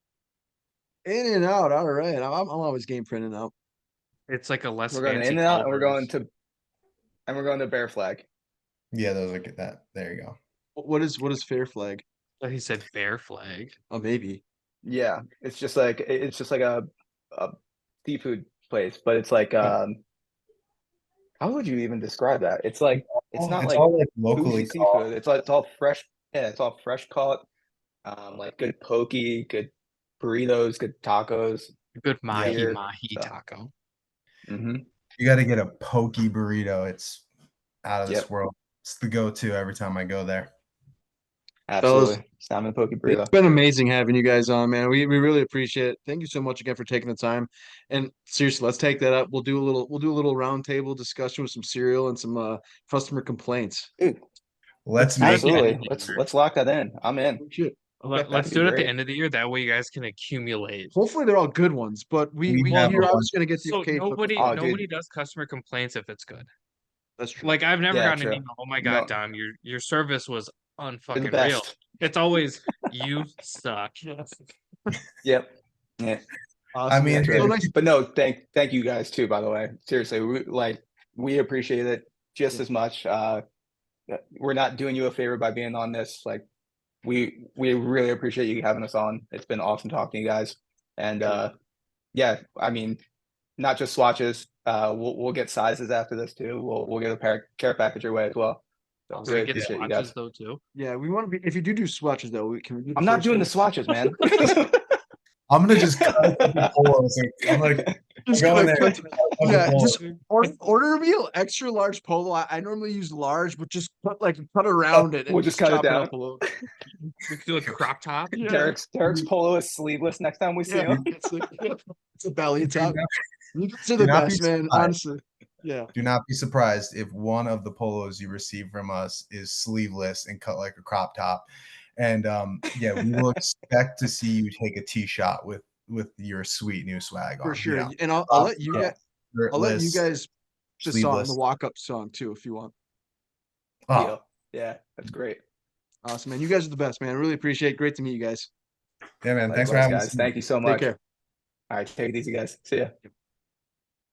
In and out. All right. I'm always game for in and out. It's like a less We're going to fancy In-N-Out, and Culver's. we're going to Bear Flag. Yeah, those are good. There you go. What is Fair Flag? But he said bear flag. Oh, maybe. Yeah, it's just like a seafood place, but it's like how would you even describe that? It's like it's not It's like all like locally bougie caught. seafood. It's all fresh. Yeah, it's all fresh caught. Like good poke, good burritos, good tacos. Good mahi Beer, mahi so. taco. Mm-hmm. You got to get a pokey burrito. It's out of this Yep. world. It's the go-to every time I go there. Absolutely. Salmon poke burrito. It's been amazing having you guys on, man. We really appreciate it. Thank you so much again for taking the time. And seriously, let's take that up. We'll do a little roundtable discussion with some cereal and some customer complaints. Dude, Let's do it make at the absolutely. end of the year. Let's lock that in. I'm in. Shit. Okay. Let's that'd do be it at the great. end of the year. That way you guys can accumulate. Hopefully they're all good ones, but We you're have a obviously gonna get the So okay. nobody Oh, dude. nobody does customer complaints if it's good. That's true. Like I've never Yeah, gotten true. an email. Oh my god, No. Dom, your service was You're the unfucking real. best. It's always you suck. Yep. Yeah. Awesome, I mean, man. That's So right. nice. But no, thank you guys too, by the way. Seriously, we appreciate it just Yeah. as much. We're not doing you a favor by being on this. Like we really appreciate you having us on. It's been awesome talking to you guys. And yeah, I mean, not just swatches. We'll get sizes after this too. We'll get a care package your way as well. So Also, really get appreciate you swatches guys. though too. Yeah, we want to be. If you do swatches though, we can. I'm not doing the swatches, man. I'm gonna just cut the polos. I'm like Just go in gonna there. cut- Yeah, just order me an extra large polo. I normally use large, but just cut around it. We'll And just cut it chop down. up a little. We could do a crop top. Yeah. Derek's polo is sleeveless next time we see Yeah, him. it's a belly top. You guys are Do the not be best, man. surprised. Honestly, yeah. Do not be surprised if one of the polos you receive from us is sleeveless and cut like a crop top. And yeah, we will expect to see you take a tee shot with your sweet new swag on. For sure. You know, And I'll let you yeah, guys. I'll let you shirtless, guys the song, sleeveless. the walk up song too, if you want. Oh, Yeah, that's great. Awesome, man. You guys are the best, man. I really appreciate it. Great to meet you guys. yeah, man. Thanks for Likewise, having guys. us. Thank you so Take much. care. All right, take it easy, guys. See ya.